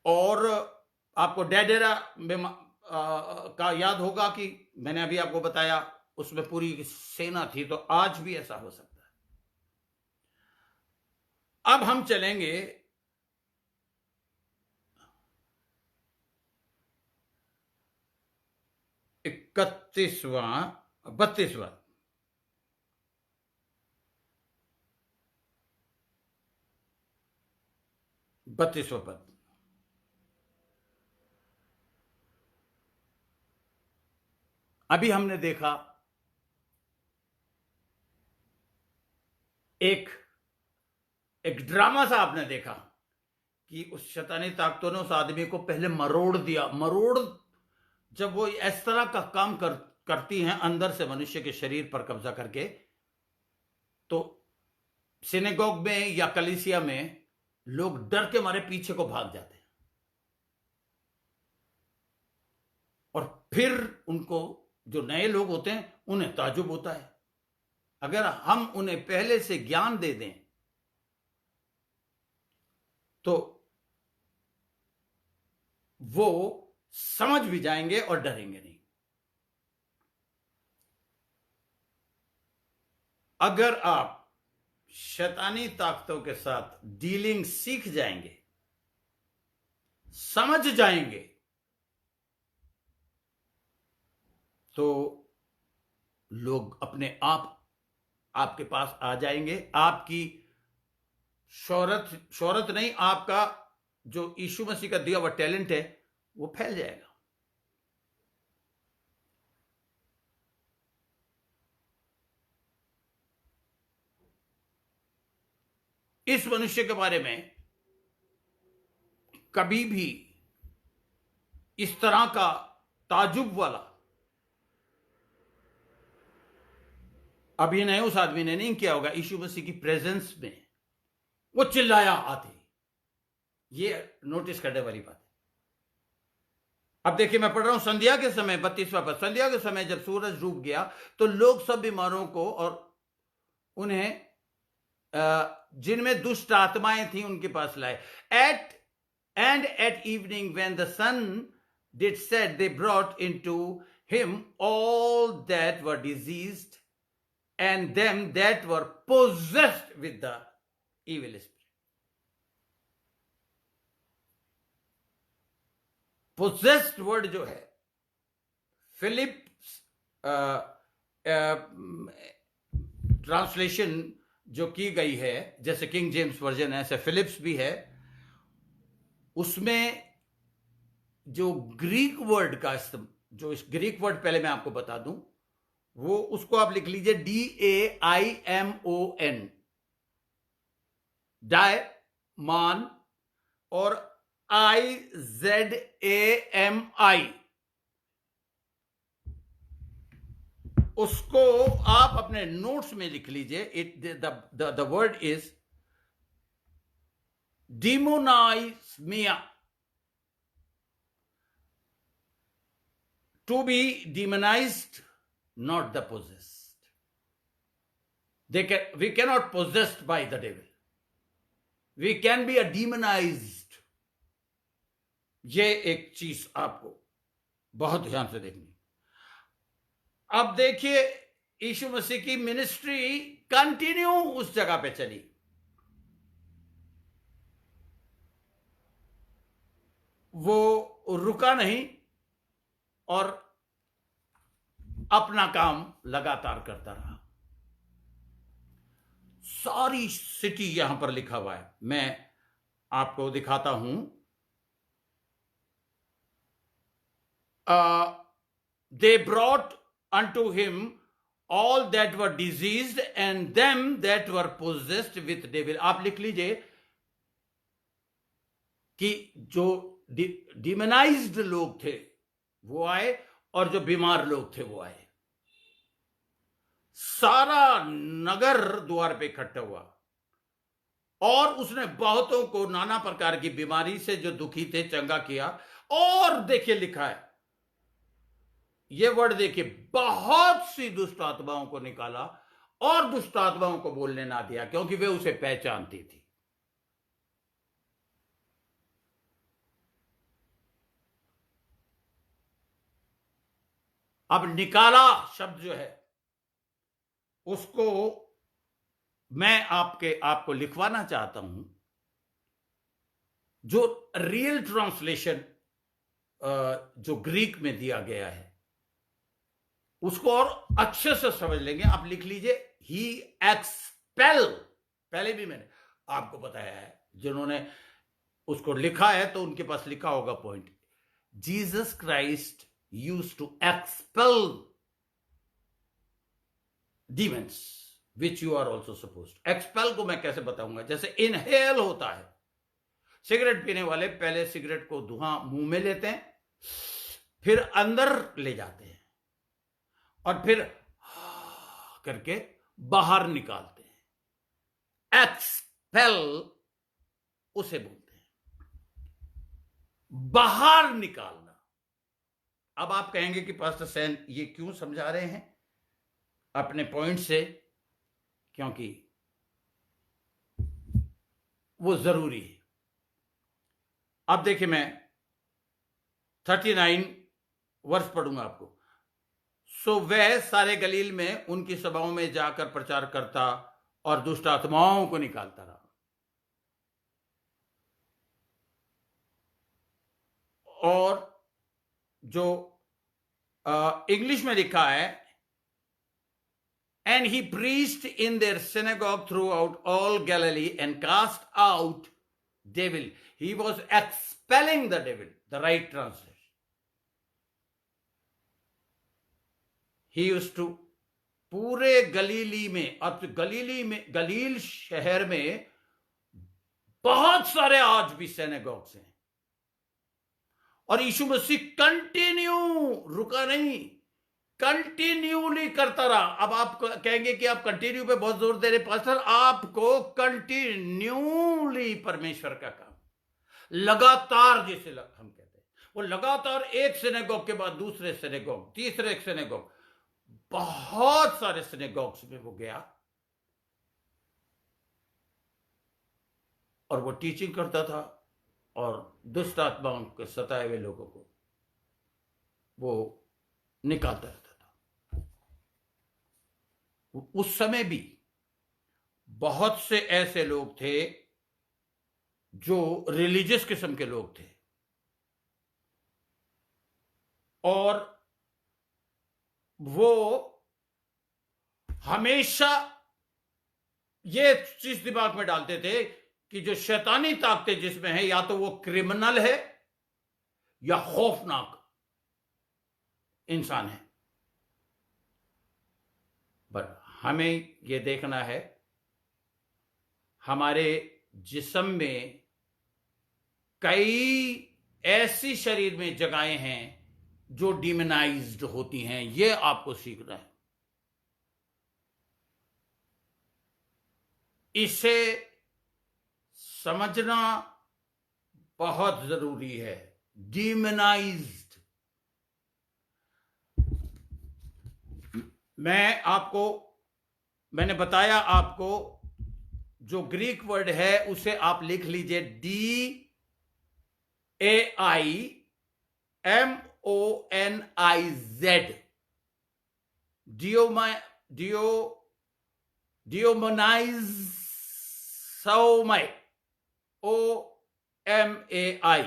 और आपको डेडेरा में का याद होगा कि मैंने अभी आपको बताया उसमें पूरी सेना थी, तो आज भी ऐसा हो सकता है। अब हम चलेंगे 32वां पद। अभी हमने देखा एक ड्रामा सा आपने देखा कि उस शैतानी ताकतों ने उस आदमी को पहले मरोड़ दिया। जब वो इस तरह का काम करती हैं अंदर से मनुष्य के शरीर पर कब्जा करके, तो सिनेगोग में या कलीसिया में लोग डर के मारे पीछे को भाग जाते हैं, और फिर उनको, जो नए लोग होते हैं, उन्हें ताजुब होता है। अगर हम उन्हें पहले से ज्ञान दे दें तो वो समझ भी जाएंगे और डरेंगे नहीं। अगर आप शैतानी ताकतों के साथ डीलिंग सीख जाएंगे, समझ जाएंगे, तो लोग अपने आप आपके पास आ जाएंगे। आपकी शोहरत नहीं, आपका जो यीशु मसीह का दिया हुआ टैलेंट है वो फैल जाएगा। इस मनुष्य के बारे में कभी भी इस तरह का ताजुब वाला अभिनय उस आदमी ने नहीं किया होगा। यीशु मसीह की प्रेजेंस में वो चिल्लाया आते, ये नोटिस करने वाली बात है। अब देखिए, मैं पढ़ रहा हूं संध्या के समय, 32वां पद। संध्या के समय जब सूरज डूब गया तो लोग सब बीमारों को और उन्हें जिनमें दुष्ट आत्माएं थी उनके पास लाए। At evening when the sun did set they brought into him all that were diseased and them that were possessed with the evil spirit. Possessed word जो है, फिलिप्स ट्रांसलेशन जो की गई है, जैसे किंग जेम्स वर्जन है, ऐसे Philips भी है, उसमें जो ग्रीक वर्ड का इस्तेमाल, जो इस ग्रीक वर्ड पहले मैं आपको बता दूं, वो उसको आप लिख लीजिए DAIMON, डायमान, और IZAMI। उसको आप अपने नोट्स में लिख लीजिए। The word is demonismia, to be demonized, not the possessed. We cannot possessed by the devil. We can be a demonized. ये एक चीज आपको बहुत ध्यान से देखनी। अब देखिए, यीशु मसीह की मिनिस्ट्री कंटिन्यू उस जगह पे चली। वो रुका नहीं और अपना काम लगातार करता रहा। सारी सिटी यहां पर लिखा हुआ है, मैं आपको दिखाता हूं। They brought unto him all that were diseased and them that were possessed with devil. आप लिख लीजिए कि जो डिमोनाइज्ड लोग थे वो आए और जो बीमार लोग थे वो आए। सारा नगर द्वार पे इकट्ठा हुआ और उसने बहुतों को नाना प्रकार की बीमारी से जो दुखी थे चंगा किया। और देखिए लिखा है, ये वर्ड देखिए, बहुत सी दुष्ट आत्माओं को निकाला और दुष्ट आत्माओं को बोलने ना दिया, क्योंकि वे उसे पहचानती थी। अब निकाला शब्द जो है उसको मैं आपको लिखवाना चाहता हूं। जो रियल ट्रांसलेशन जो ग्रीक में दिया गया है उसको और अच्छे से समझ लेंगे। आप लिख लीजिए, ही एक्सपेल। पहले भी मैंने आपको बताया है, जिन्होंने उसको लिखा है तो उनके पास लिखा होगा point. Jesus Christ used to expel demons which you are also supposed. Expel को मैं कैसे बताऊंगा? जैसे इनहेल होता है, सिगरेट पीने वाले पहले सिगरेट को धुआं मुंह में लेते हैं, फिर अंदर ले जाते हैं और फिर करके बाहर निकालते हैं। एक्सपेल उसे बोलते हैं, बाहर निकालना। अब आप कहेंगे कि पास्टर सैन ये क्यों समझा रहे हैं अपने पॉइंट से? क्योंकि वो जरूरी है। अब देखिए, मैं 39 वर्ष पढ़ूंगा आपको। सो वह सारे गलील में उनकी सभाओं में जाकर प्रचार करता और दुष्ट आत्माओं को निकालता रहा। और जो इंग्लिश में लिखा है, and he preached in their synagogue throughout all Galilee and cast out devil. He was expelling the devil, the right translation. He used to पूरे गलीली में, अब गलील शहर में बहुत सारे आज भी सिनेगॉग्स हैं और यीशु मसीह कंटिन्यू, रुका नहीं, कंटिन्यूली करता रहा। अब आप कहेंगे कि आप कंटिन्यू पे बहुत जोर दे रहे पास्टर। आपको कंटिन्यूली परमेश्वर का काम, लगातार, जिसे हम कहते हैं, वो लगातार एक सिनेगॉग के बाद दूसरे सिनेगॉग, तीसरे सिनेगॉग, बहुत सारे सिनेगॉग्स में वो गया और वो टीचिंग करता था और दुष्ट आत्माओं के सताए हुए लोगों को वो निकालता रहता था। उस समय भी बहुत से ऐसे लोग थे जो रिलीजियस किस्म के लोग थे और वो हमेशा ये चीज दिमाग में डालते थे कि जो शैतानी ताकतें जिसमें है, या तो वो क्रिमिनल है या खौफनाक इंसान है। पर हमें यह देखना है, हमारे जिस्म में कई ऐसी शरीर में जगहें हैं जो डिमोनाइज्ड होती हैं। यह आपको सीखना है। इसे समझना बहुत जरूरी है। डिमोनाइज्ड, मैंने बताया आपको, जो ग्रीक वर्ड है उसे आप लिख लीजिए, DAIMONIZ, डियोमोनाइज, OMAI,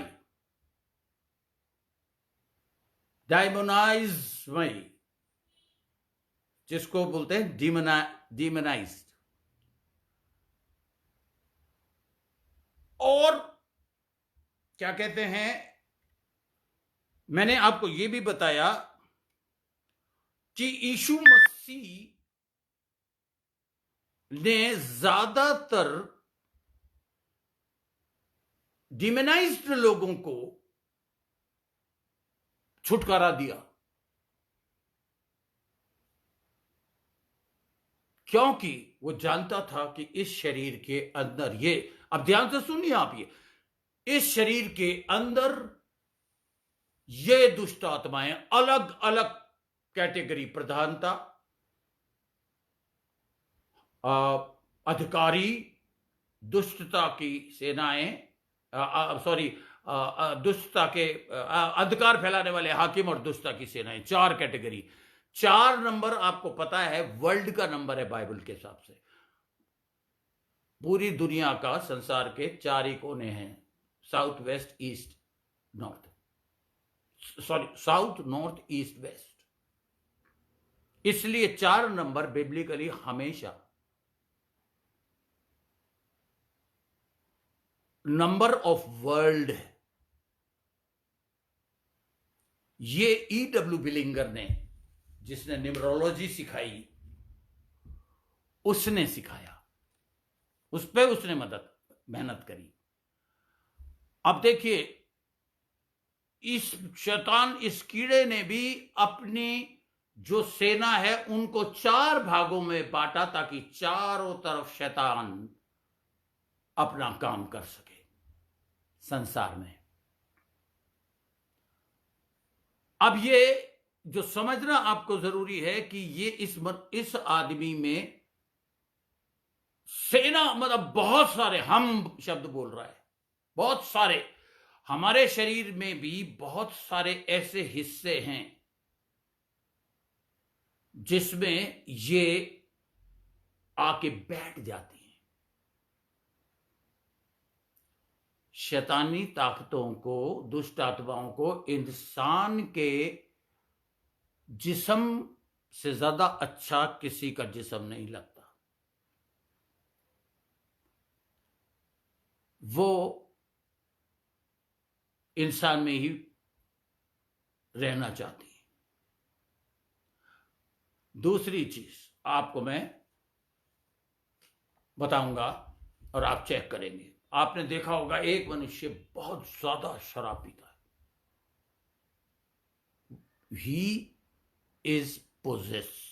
डायमोनाइज, जिसको बोलते हैं डिमोनाइज्ड। और क्या कहते हैं, मैंने आपको यह भी बताया कि यीशु मसीह ने ज्यादातर डिमोनाइज्ड लोगों को छुटकारा दिया। क्योंकि वो जानता था कि इस शरीर के अंदर ये, अब ध्यान से सुनिए आप, ये इस शरीर के अंदर ये दुष्ट आत्माएं अलग अलग कैटेगरी, प्रधानता, अधिकारी, दुष्टता की सेनाएं, सॉरी, दुष्टता के अधिकार फैलाने वाले हाकिम और दुष्टता की सेनाएं, 4 कैटेगरी। 4 नंबर आपको पता है वर्ल्ड का नंबर है बाइबल के हिसाब से। पूरी दुनिया का, संसार के 4 ही कोने हैं, south, west, east, north, sorry, south, north, east, west. इसलिए 4 नंबर बिब्लिकली हमेशा नंबर ऑफ वर्ल्ड है। ये E.W. बिलिंगर ने, जिसने न्यूमरोलॉजी सिखाई, उसने सिखाया, उस पर उसने मेहनत करी। अब देखिए, इस शैतान, इस कीड़े ने भी अपनी जो सेना है उनको 4 भागों में बांटा, ताकि चारों तरफ शैतान अपना काम कर सके संसार में। अब ये जो समझना आपको जरूरी है कि ये इस आदमी में सेना, मतलब बहुत सारे, हम शब्द बोल रहा है, बहुत सारे, हमारे शरीर में भी बहुत सारे ऐसे हिस्से हैं जिसमें ये आके बैठ जाती हैं। शैतानी ताकतों को, दुष्ट आत्माओं को इंसान के जिस्म से ज्यादा अच्छा किसी का जिस्म नहीं लगता। वो इंसान में ही रहना चाहती है। दूसरी चीज आपको मैं बताऊंगा और आप चेक करेंगे। आपने देखा होगा एक मनुष्य बहुत ज्यादा शराब पीता है, ही इज पोजेस्ड।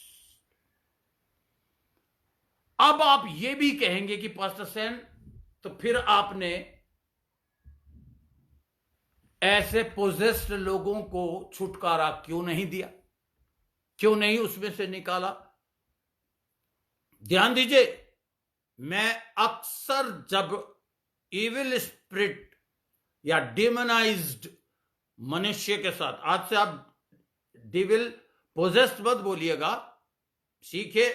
अब आप ये भी कहेंगे कि पास्टर सेन, तो फिर आपने ऐसे पोजेस्ड लोगों को छुटकारा क्यों नहीं दिया, क्यों नहीं उसमें से निकाला? ध्यान दीजिए, मैं अक्सर जब इविल स्पिरिट या डिमोनाइज्ड मनुष्य के साथ, आज से आप डिविल पोजेस्ड मत बोलिएगा, सीखे।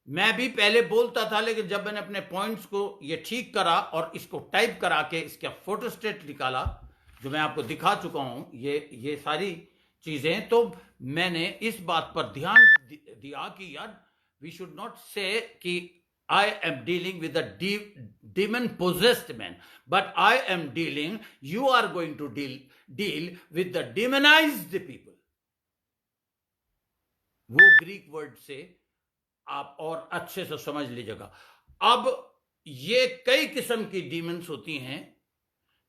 मैं भी पहले बोलता था, लेकिन जब मैंने अपने पॉइंट्स को ये ठीक करा और इसको टाइप करा के इसका फोटोस्टेट निकाला, जो मैं आपको दिखा चुका हूं, ये सारी चीजें, तो मैंने इस बात पर ध्यान दिया कि यार, वी शुड नॉट से कि I am dealing with a demon possessed man, but I am dealing, you are going to deal with the demonized people. वो ग्रीक वर्ड से आप और अच्छे से समझ लीजिएगा। अब ये कई किस्म की डीमंस होती हैं,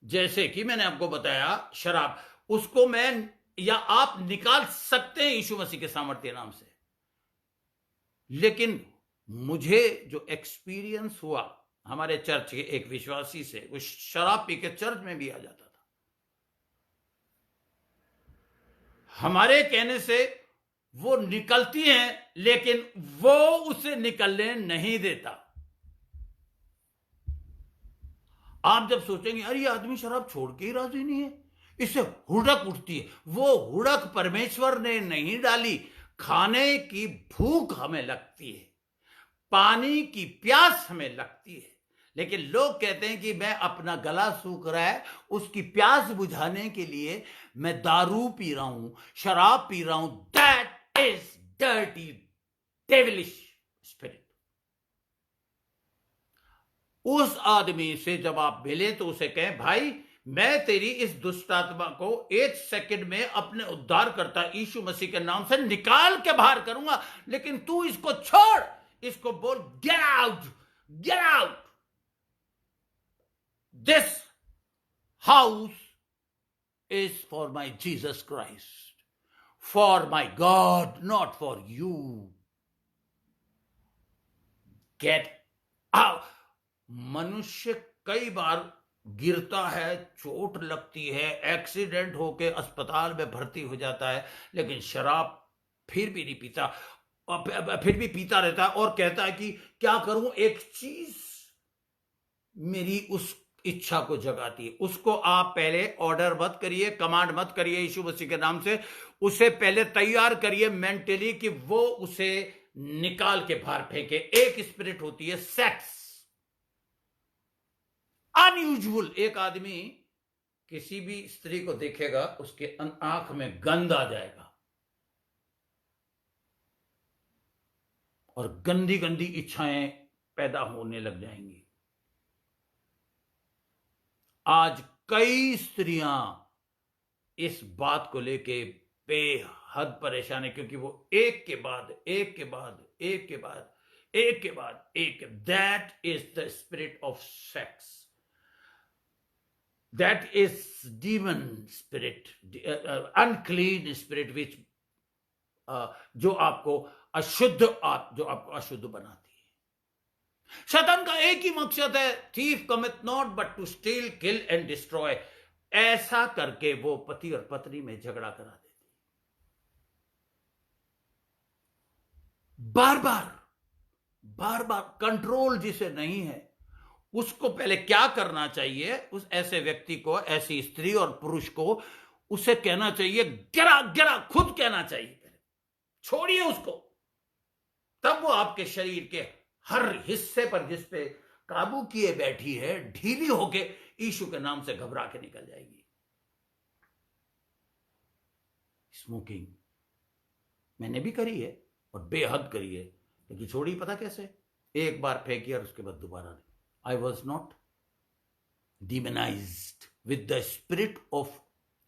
जैसे कि मैंने आपको बताया शराब, उसको मैं या आप निकाल सकते हैं यीशु मसीह के सामर्थ्य नाम से। लेकिन मुझे जो एक्सपीरियंस हुआ हमारे चर्च के एक विश्वासी से, वो शराब पी के चर्च में भी आ जाता था। हमारे कहने से वो निकलती हैं, लेकिन वो उसे निकलने नहीं देता। आप जब सोचेंगे अरे ये आदमी शराब छोड़ के ही राजी नहीं है, इससे हुड़क उठती है, वो हुड़क परमेश्वर ने नहीं डाली। खाने की भूख हमें लगती है, पानी की प्यास हमें लगती है, लेकिन लोग कहते हैं कि मैं, अपना गला सूख रहा है, उसकी प्यास बुझाने के लिए मैं दारू पी रहा हूं, शराब पी रहा हूं। That is dirty devilish spirit. उस आदमी से जब आप मिले तो उसे कहें, भाई मैं तेरी इस दुष्ट आत्मा को 1 सेकंड में अपने उद्धारकर्ता यीशु मसीह के नाम से निकाल के बाहर करूंगा, लेकिन तू इसको छोड़, इसको बोल get out, get out. This house is for my Jesus Christ, for my God, not for you. Get. मनुष्य कई बार गिरता है, चोट लगती है, एक्सीडेंट होके अस्पताल में भर्ती हो जाता है, लेकिन शराब फिर भी नहीं पीता, फिर भी पीता रहता है और कहता है कि क्या करूं, एक चीज मेरी उस इच्छा को जगाती है। उसको आप पहले ऑर्डर मत करिए, कमांड मत करिए यीशु मसीह के नाम से, उसे पहले तैयार करिए मेंटली कि वो उसे निकाल के बाहर फेंके। एक स्पिरिट होती है सेक्स, अनयूजुअल। एक आदमी किसी भी स्त्री को देखेगा, उसके आंख में गंध आ जाएगा और गंदी गंदी इच्छाएं पैदा होने लग जाएंगी। आज कई स्त्रियां इस बात को लेके बेहद परेशान है, क्योंकि वो एक के बाद एक के बाद एक के बाद एक के बाद एक, that is the spirit of sex, that is demon spirit, unclean spirit, which जो आपको अशुद्ध बनाती है। शैतान का एक ही मकसद है, thief cometh not but to steal, kill and destroy. ऐसा करके वो पति और पत्नी में झगड़ा करा देती। बार बार कंट्रोल जिसे नहीं है, उसको पहले क्या करना चाहिए, उस ऐसे व्यक्ति को, ऐसी स्त्री और पुरुष को, उसे कहना चाहिए गिरा गिरा, खुद कहना चाहिए पहले, छोड़िए उसको। तब वो आपके शरीर के हर हिस्से पर जिस पे काबू किए बैठी है, ढीली होके यीशु के नाम से घबरा के निकल जाएगी। स्मोकिंग मैंने भी करी है और बेहद करी है, लेकिन छोड़ी पता कैसे, एक बार फेंकी और उसके बाद दोबारा नहीं। I was not demonised with the spirit of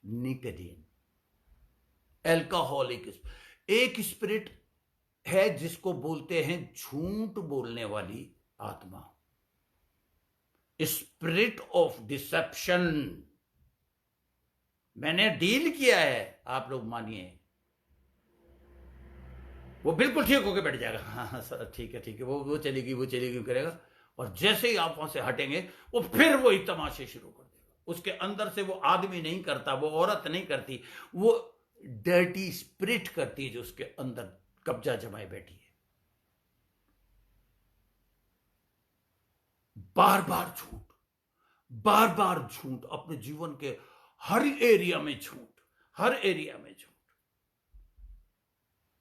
nicotine. Alcoholic एक स्पिरिट है जिसको बोलते हैं झूठ बोलने वाली आत्मा, स्पिरिट ऑफ डिसेप्शन। मैंने डील किया है, आप लोग मानिए, वो बिल्कुल ठीक होके बैठ जाएगा, हाँ सर ठीक है वो चलेगी करेगा, और जैसे ही आप वहां से हटेंगे वो फिर वही तमाशे शुरू कर देगा। उसके अंदर से वो आदमी नहीं करता, वो औरत नहीं करती, वो डर्टी स्पिरिट करती है जो उसके अंदर कब्जा जमाए बैठी है। बार बार झूठ, अपने जीवन के हर एरिया में झूठ,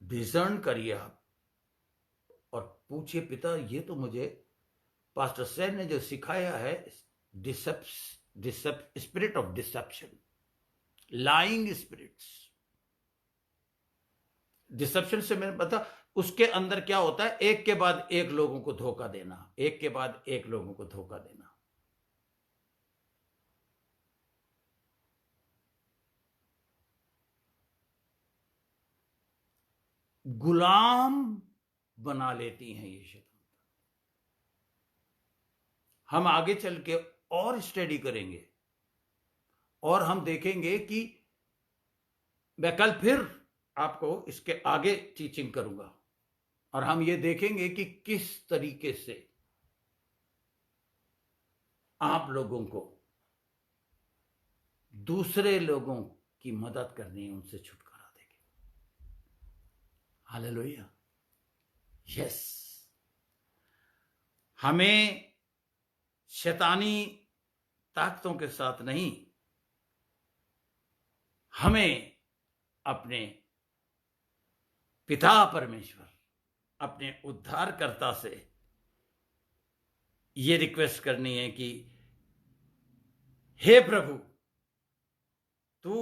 डिसर्न करिए आप और पूछिए, पिता ये तो मुझे पास्टर सैन ने जो सिखाया है, spirit of deception, lying spirits. Deception से मैंने पता उसके अंदर क्या होता है, एक के बाद एक लोगों को धोखा देना, एक के बाद एक लोगों को धोखा देना। गुलाम बना लेती हैं ये शैतान। हम आगे चल के और स्टडी करेंगे और हम देखेंगे कि मैं कल फिर आपको इसके आगे टीचिंग करूंगा और हम ये देखेंगे कि किस तरीके से आप लोगों को दूसरे लोगों की मदद करनी है, उनसे छुटकारा देंगे। Hallelujah, yes. हमें शैतानी ताकतों के साथ नहीं, हमें अपने पिता परमेश्वर, अपने उद्धारकर्ता से ये रिक्वेस्ट करनी है कि हे प्रभु, तू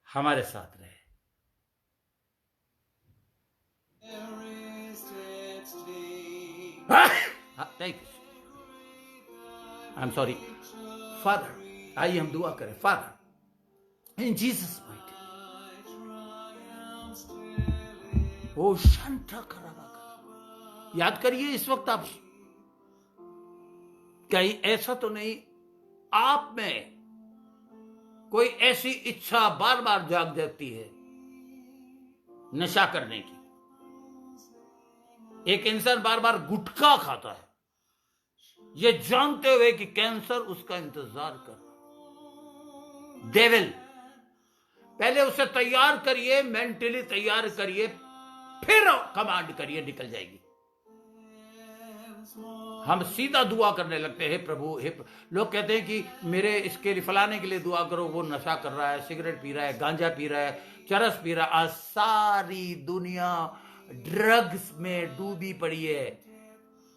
हमारे साथ रहे। Thank you, I am sorry father. आइए हम दुआ करें। फादर, इन जीसस माइट, ओ शांता करावा, याद करिए इस वक्त आप, कहीं ऐसा तो नहीं आप में कोई ऐसी इच्छा बार बार जाग जाती है नशा करने की, एक इंसान बार बार गुटखा खाता है, ये जानते हुए कि कैंसर उसका इंतजार कर। डेविल, पहले उसे तैयार करिए, मेंटली तैयार करिए, फिर कमांड करिए, निकल जाएगी। हम सीधा दुआ करने लगते हैं, प्रभु हे लोग कहते हैं कि मेरे इसके लिए फलाने के लिए दुआ करो, वो नशा कर रहा है, सिगरेट पी रहा है, गांजा पी रहा है, चरस पी रहा है। आज सारी दुनिया ड्रग्स में डूबी पड़ी है।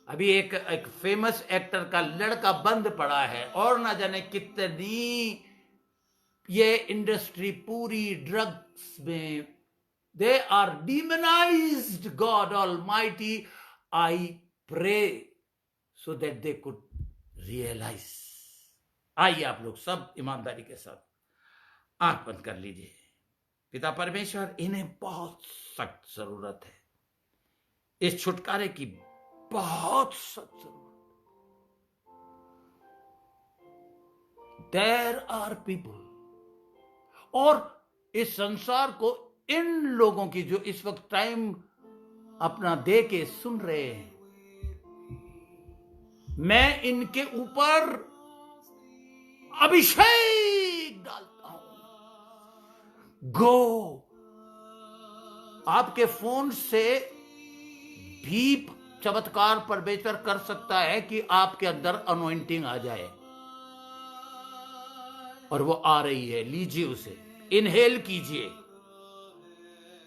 अभी एक फेमस एक्टर का लड़का बंद पड़ा है और ना जाने कितनी ये इंडस्ट्री पूरी ड्रग्स में। They are demonised. God almighty, I pray so that they could realize। आइए आप लोग सब ईमानदारी के साथ आंख बंद कर लीजिए। पिता परमेश्वर, इन्हें बहुत सख्त जरूरत है, इस छुटकारे की बहुत सख्त जरूरत। देयर आर पीपल, और इस संसार को इन लोगों की जो इस वक्त टाइम अपना दे के सुन रहे हैं, मैं इनके ऊपर अभिषेक डालता हूं। गो, आपके फोन से भी चमत्कार परमेश्वर कर सकता है कि आपके अंदर अनॉइंटिंग आ जाए, और वो आ रही है। लीजिए उसे, इनहेल कीजिए,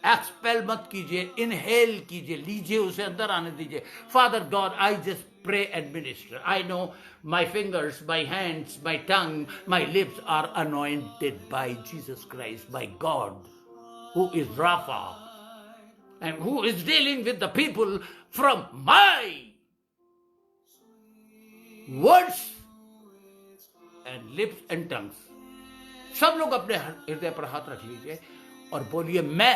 एक्सपेल मत कीजिए, इनहेल कीजिए, लीजिए उसे, अंदर आने दीजिए। Father God, I just pray and minister. I know my fingers, my hands, my tongue, my lips are anointed by Jesus Christ, by God, who is Rapha, and who is dealing with the people from my words and lips and tongues. सब लोग अपने हृदय पर हाथ रख लीजिए और बोलिए, मैं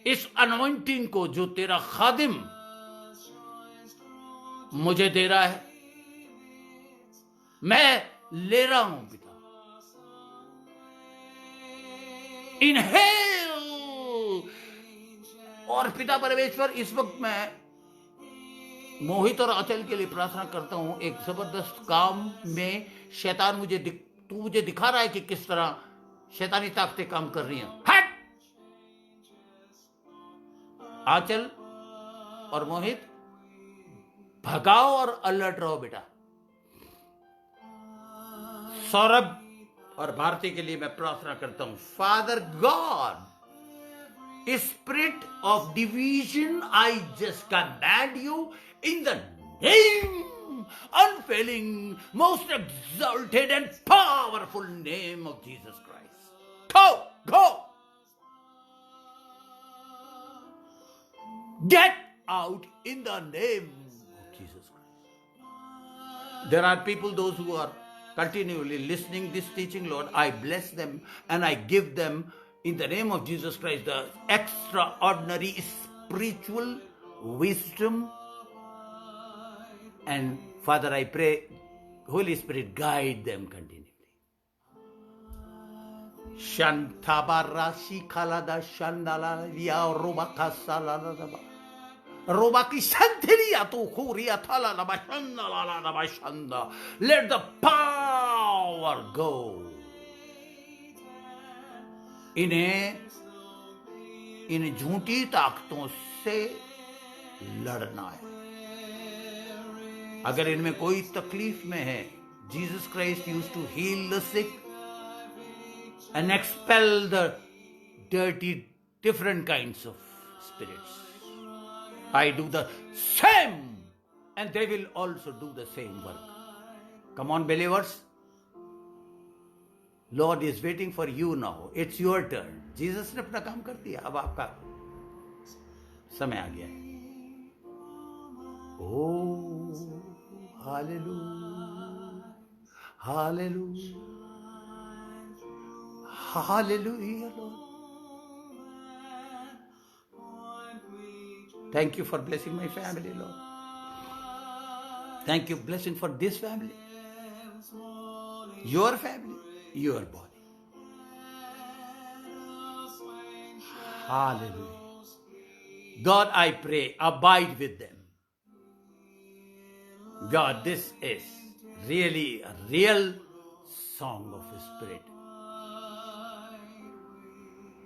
इस अनॉइंटिंग को जो तेरा खादिम मुझे दे रहा है, मैं ले रहा हूं पिता। इनहेल। और पिता परमेश्वर, इस वक्त मैं मोहित और अचल के लिए प्रार्थना करता हूं। एक जबरदस्त काम में शैतान तू मुझे दिखा रहा है कि किस तरह शैतानी ताकतें काम कर रही हैं। हट! आंचल और मोहित, भगाओ और अलर्ट रहो बेटा। सौरभ और भारती के लिए मैं प्रार्थना करता हूं। Father God, spirit of division, I just command you in the name, unfailing, most exalted and powerful name of Jesus Christ. Go get out in the name Jesus Christ. There are people, those who are continually listening this teaching, Lord, I bless them and I give them in the name of Jesus Christ the extraordinary spiritual wisdom. And Father, I pray, Holy Spirit, guide them continually. Shantabarashi khalada shandala ya robaka salada Robaki Shantilia to Kuria Tala Nabashanda. Let the power go. इन्हें इन झूठी ताकतों से लड़ना है। अगर इनमें कोई तकलीफ में है, Jesus Christ used to heal the sick and expel the dirty, different kinds of spirits. I do the same, and they will also do the same work. Come on, believers. Lord is waiting for you now. It's your turn. Jesus ने अपना काम कर दिया, अब आपका समय आ गया है। Oh, hallelujah, hallelujah, hallelujah, Lord. Thank you for blessing my family, Lord. Thank you, blessing for this family, your family, your body. Hallelujah. God, I pray, abide with them. God, this is really a real song of the Spirit.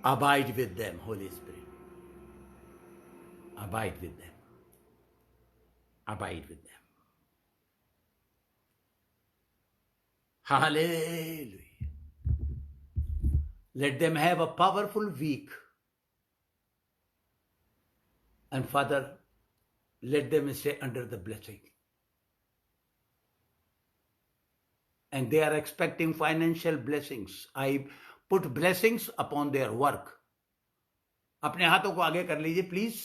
Abide with them, Holy Spirit. Abide with them. Abide with them. Hallelujah. Let them have a powerful week. And Father, let them stay under the blessing. And they are expecting financial blessings. I put blessings upon their work. अपने हाथों को आगे कर लीजिए please,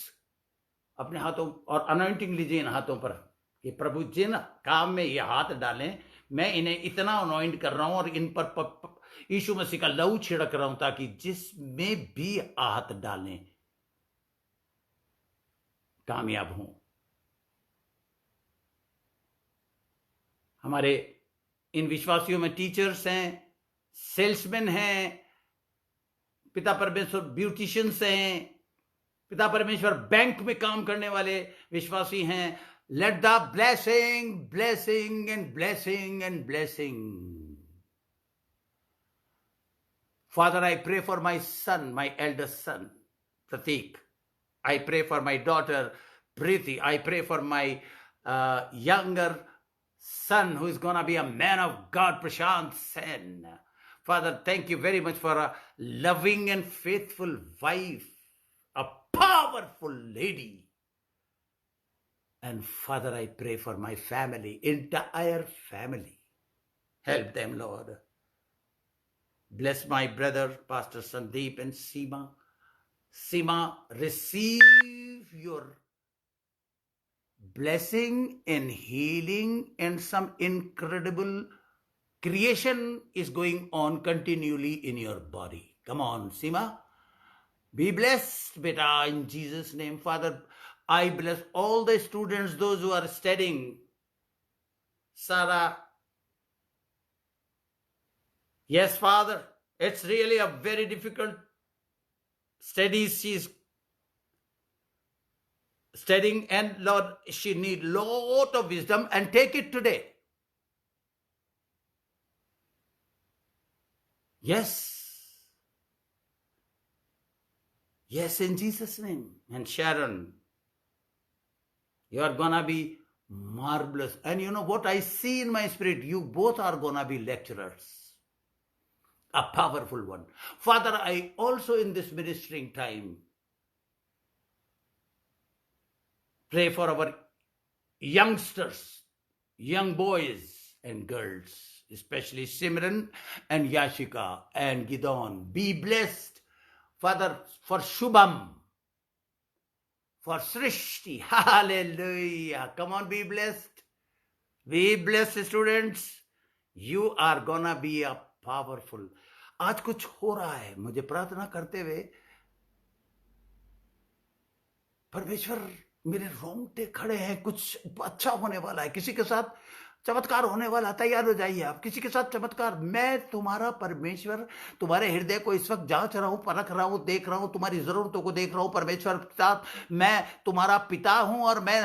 अपने हाथों, और anointing लीजिए इन हाथों पर कि प्रभु जिन काम में ये हाथ डालें, मैं इन्हें इतना अनॉइंट कर रहा हूं और इन पर यीशु मसीह का लहू छिड़क रहा हूं, ताकि जिसमें भी हाथ डालें कामयाब हों. हमारे इन विश्वासियों में टीचर्स हैं, सेल्समैन हैं, पिता परमेश्वर ब्यूटिशियंस हैं, पिता परमेश्वर बैंक में काम करने वाले विश्वासी हैं. Let the blessing blessing and blessing and blessing. Father, I pray for my son, my eldest son, Pratik. I pray for my daughter, Preeti. I pray for my younger son who is going to be a man of God, Prashant Sen. Father, thank you very much for a loving and faithful wife, a powerful lady. And Father, I pray for my family, entire family. Help them, Lord. Bless my brother, Pastor Sandeep and Seema. Seema, receive your blessing and healing, and some incredible creation is going on continually in your body. Come on, Seema. Be blessed, beta, in Jesus' name. Father, I bless all the students, those who are studying. Sarah. Yes, Father, it's really a very difficult study. She's studying, and Lord, she needs lot of wisdom, and take it today. Yes. Yes, in Jesus' name. And Sharon, you are gonna be marvelous. And you know what I see in my spirit? You both are gonna be lecturers. A powerful one. Father, I also in this ministering time pray for our youngsters, young boys and girls, especially Simran and Yashika and Gidon. Be blessed, Father, for Shubham, for Srishti. Hallelujah. Come on, be blessed. Be blessed, students. You are gonna be a powerful. आज कुछ हो रहा है, मुझे प्रार्थना करते हुए परमेश्वर मेरे रोंगटे खड़े हैं. कुछ अच्छा होने वाला है, किसी के साथ चमत्कार होने वाला. तैयार हो जाइए आप, किसी के साथ चमत्कार. मैं तुम्हारा परमेश्वर तुम्हारे हृदय को इस वक्त जांच रहा हूं, परख रहा हूं, देख रहा हूं, तुम्हारी जरूरतों को देख रहा हूं. परमेश्वर साथ मैं तुम्हारा पिता हूं और मैं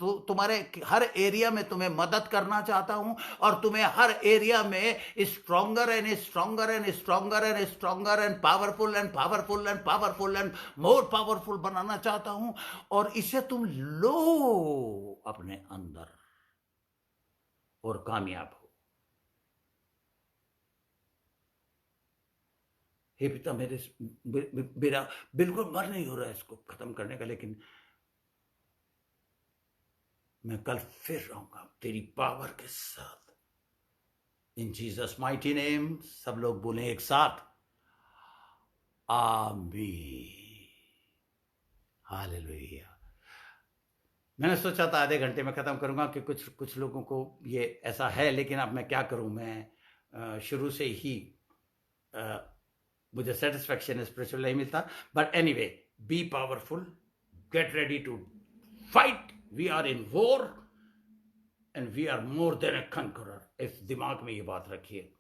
तुम्हारे हर एरिया में तुम्हें मदद करना चाहता हूं और तुम्हें हर एरिया में stronger and stronger and stronger and stronger and powerful and powerful and powerful and more powerful बनाना चाहता हूं. और इसे तुम लो अपने अंदर और कामयाब हो. हे पिता, मेरा बिल्कुल मन नहीं हो रहा है इसको खत्म करने का, लेकिन मैं कल फिर रहूंगा तेरी पावर के साथ. इन जीसस माइटी नेम. सब लोग बोलें एक साथ, आमीन. हालेलुया. मैंने सोचा था आधे घंटे में ख़त्म करूंगा कि कुछ लोगों को ये ऐसा है, लेकिन अब मैं क्या करूं. मैं शुरू से ही मुझे सेटिस्फैक्शन स्पिरिचुअल नहीं मिलता. But anyway, be powerful, get ready to fight. We are in war and we are more than a conqueror. इस दिमाग में ये बात रखिए.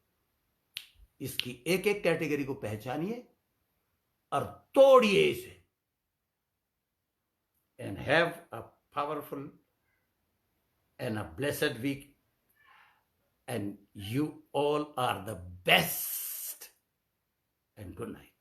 इसकी एक एक कैटेगरी को पहचानिए और तोड़िए इसे. and have a powerful and a blessed week. And you all are the best. And good night.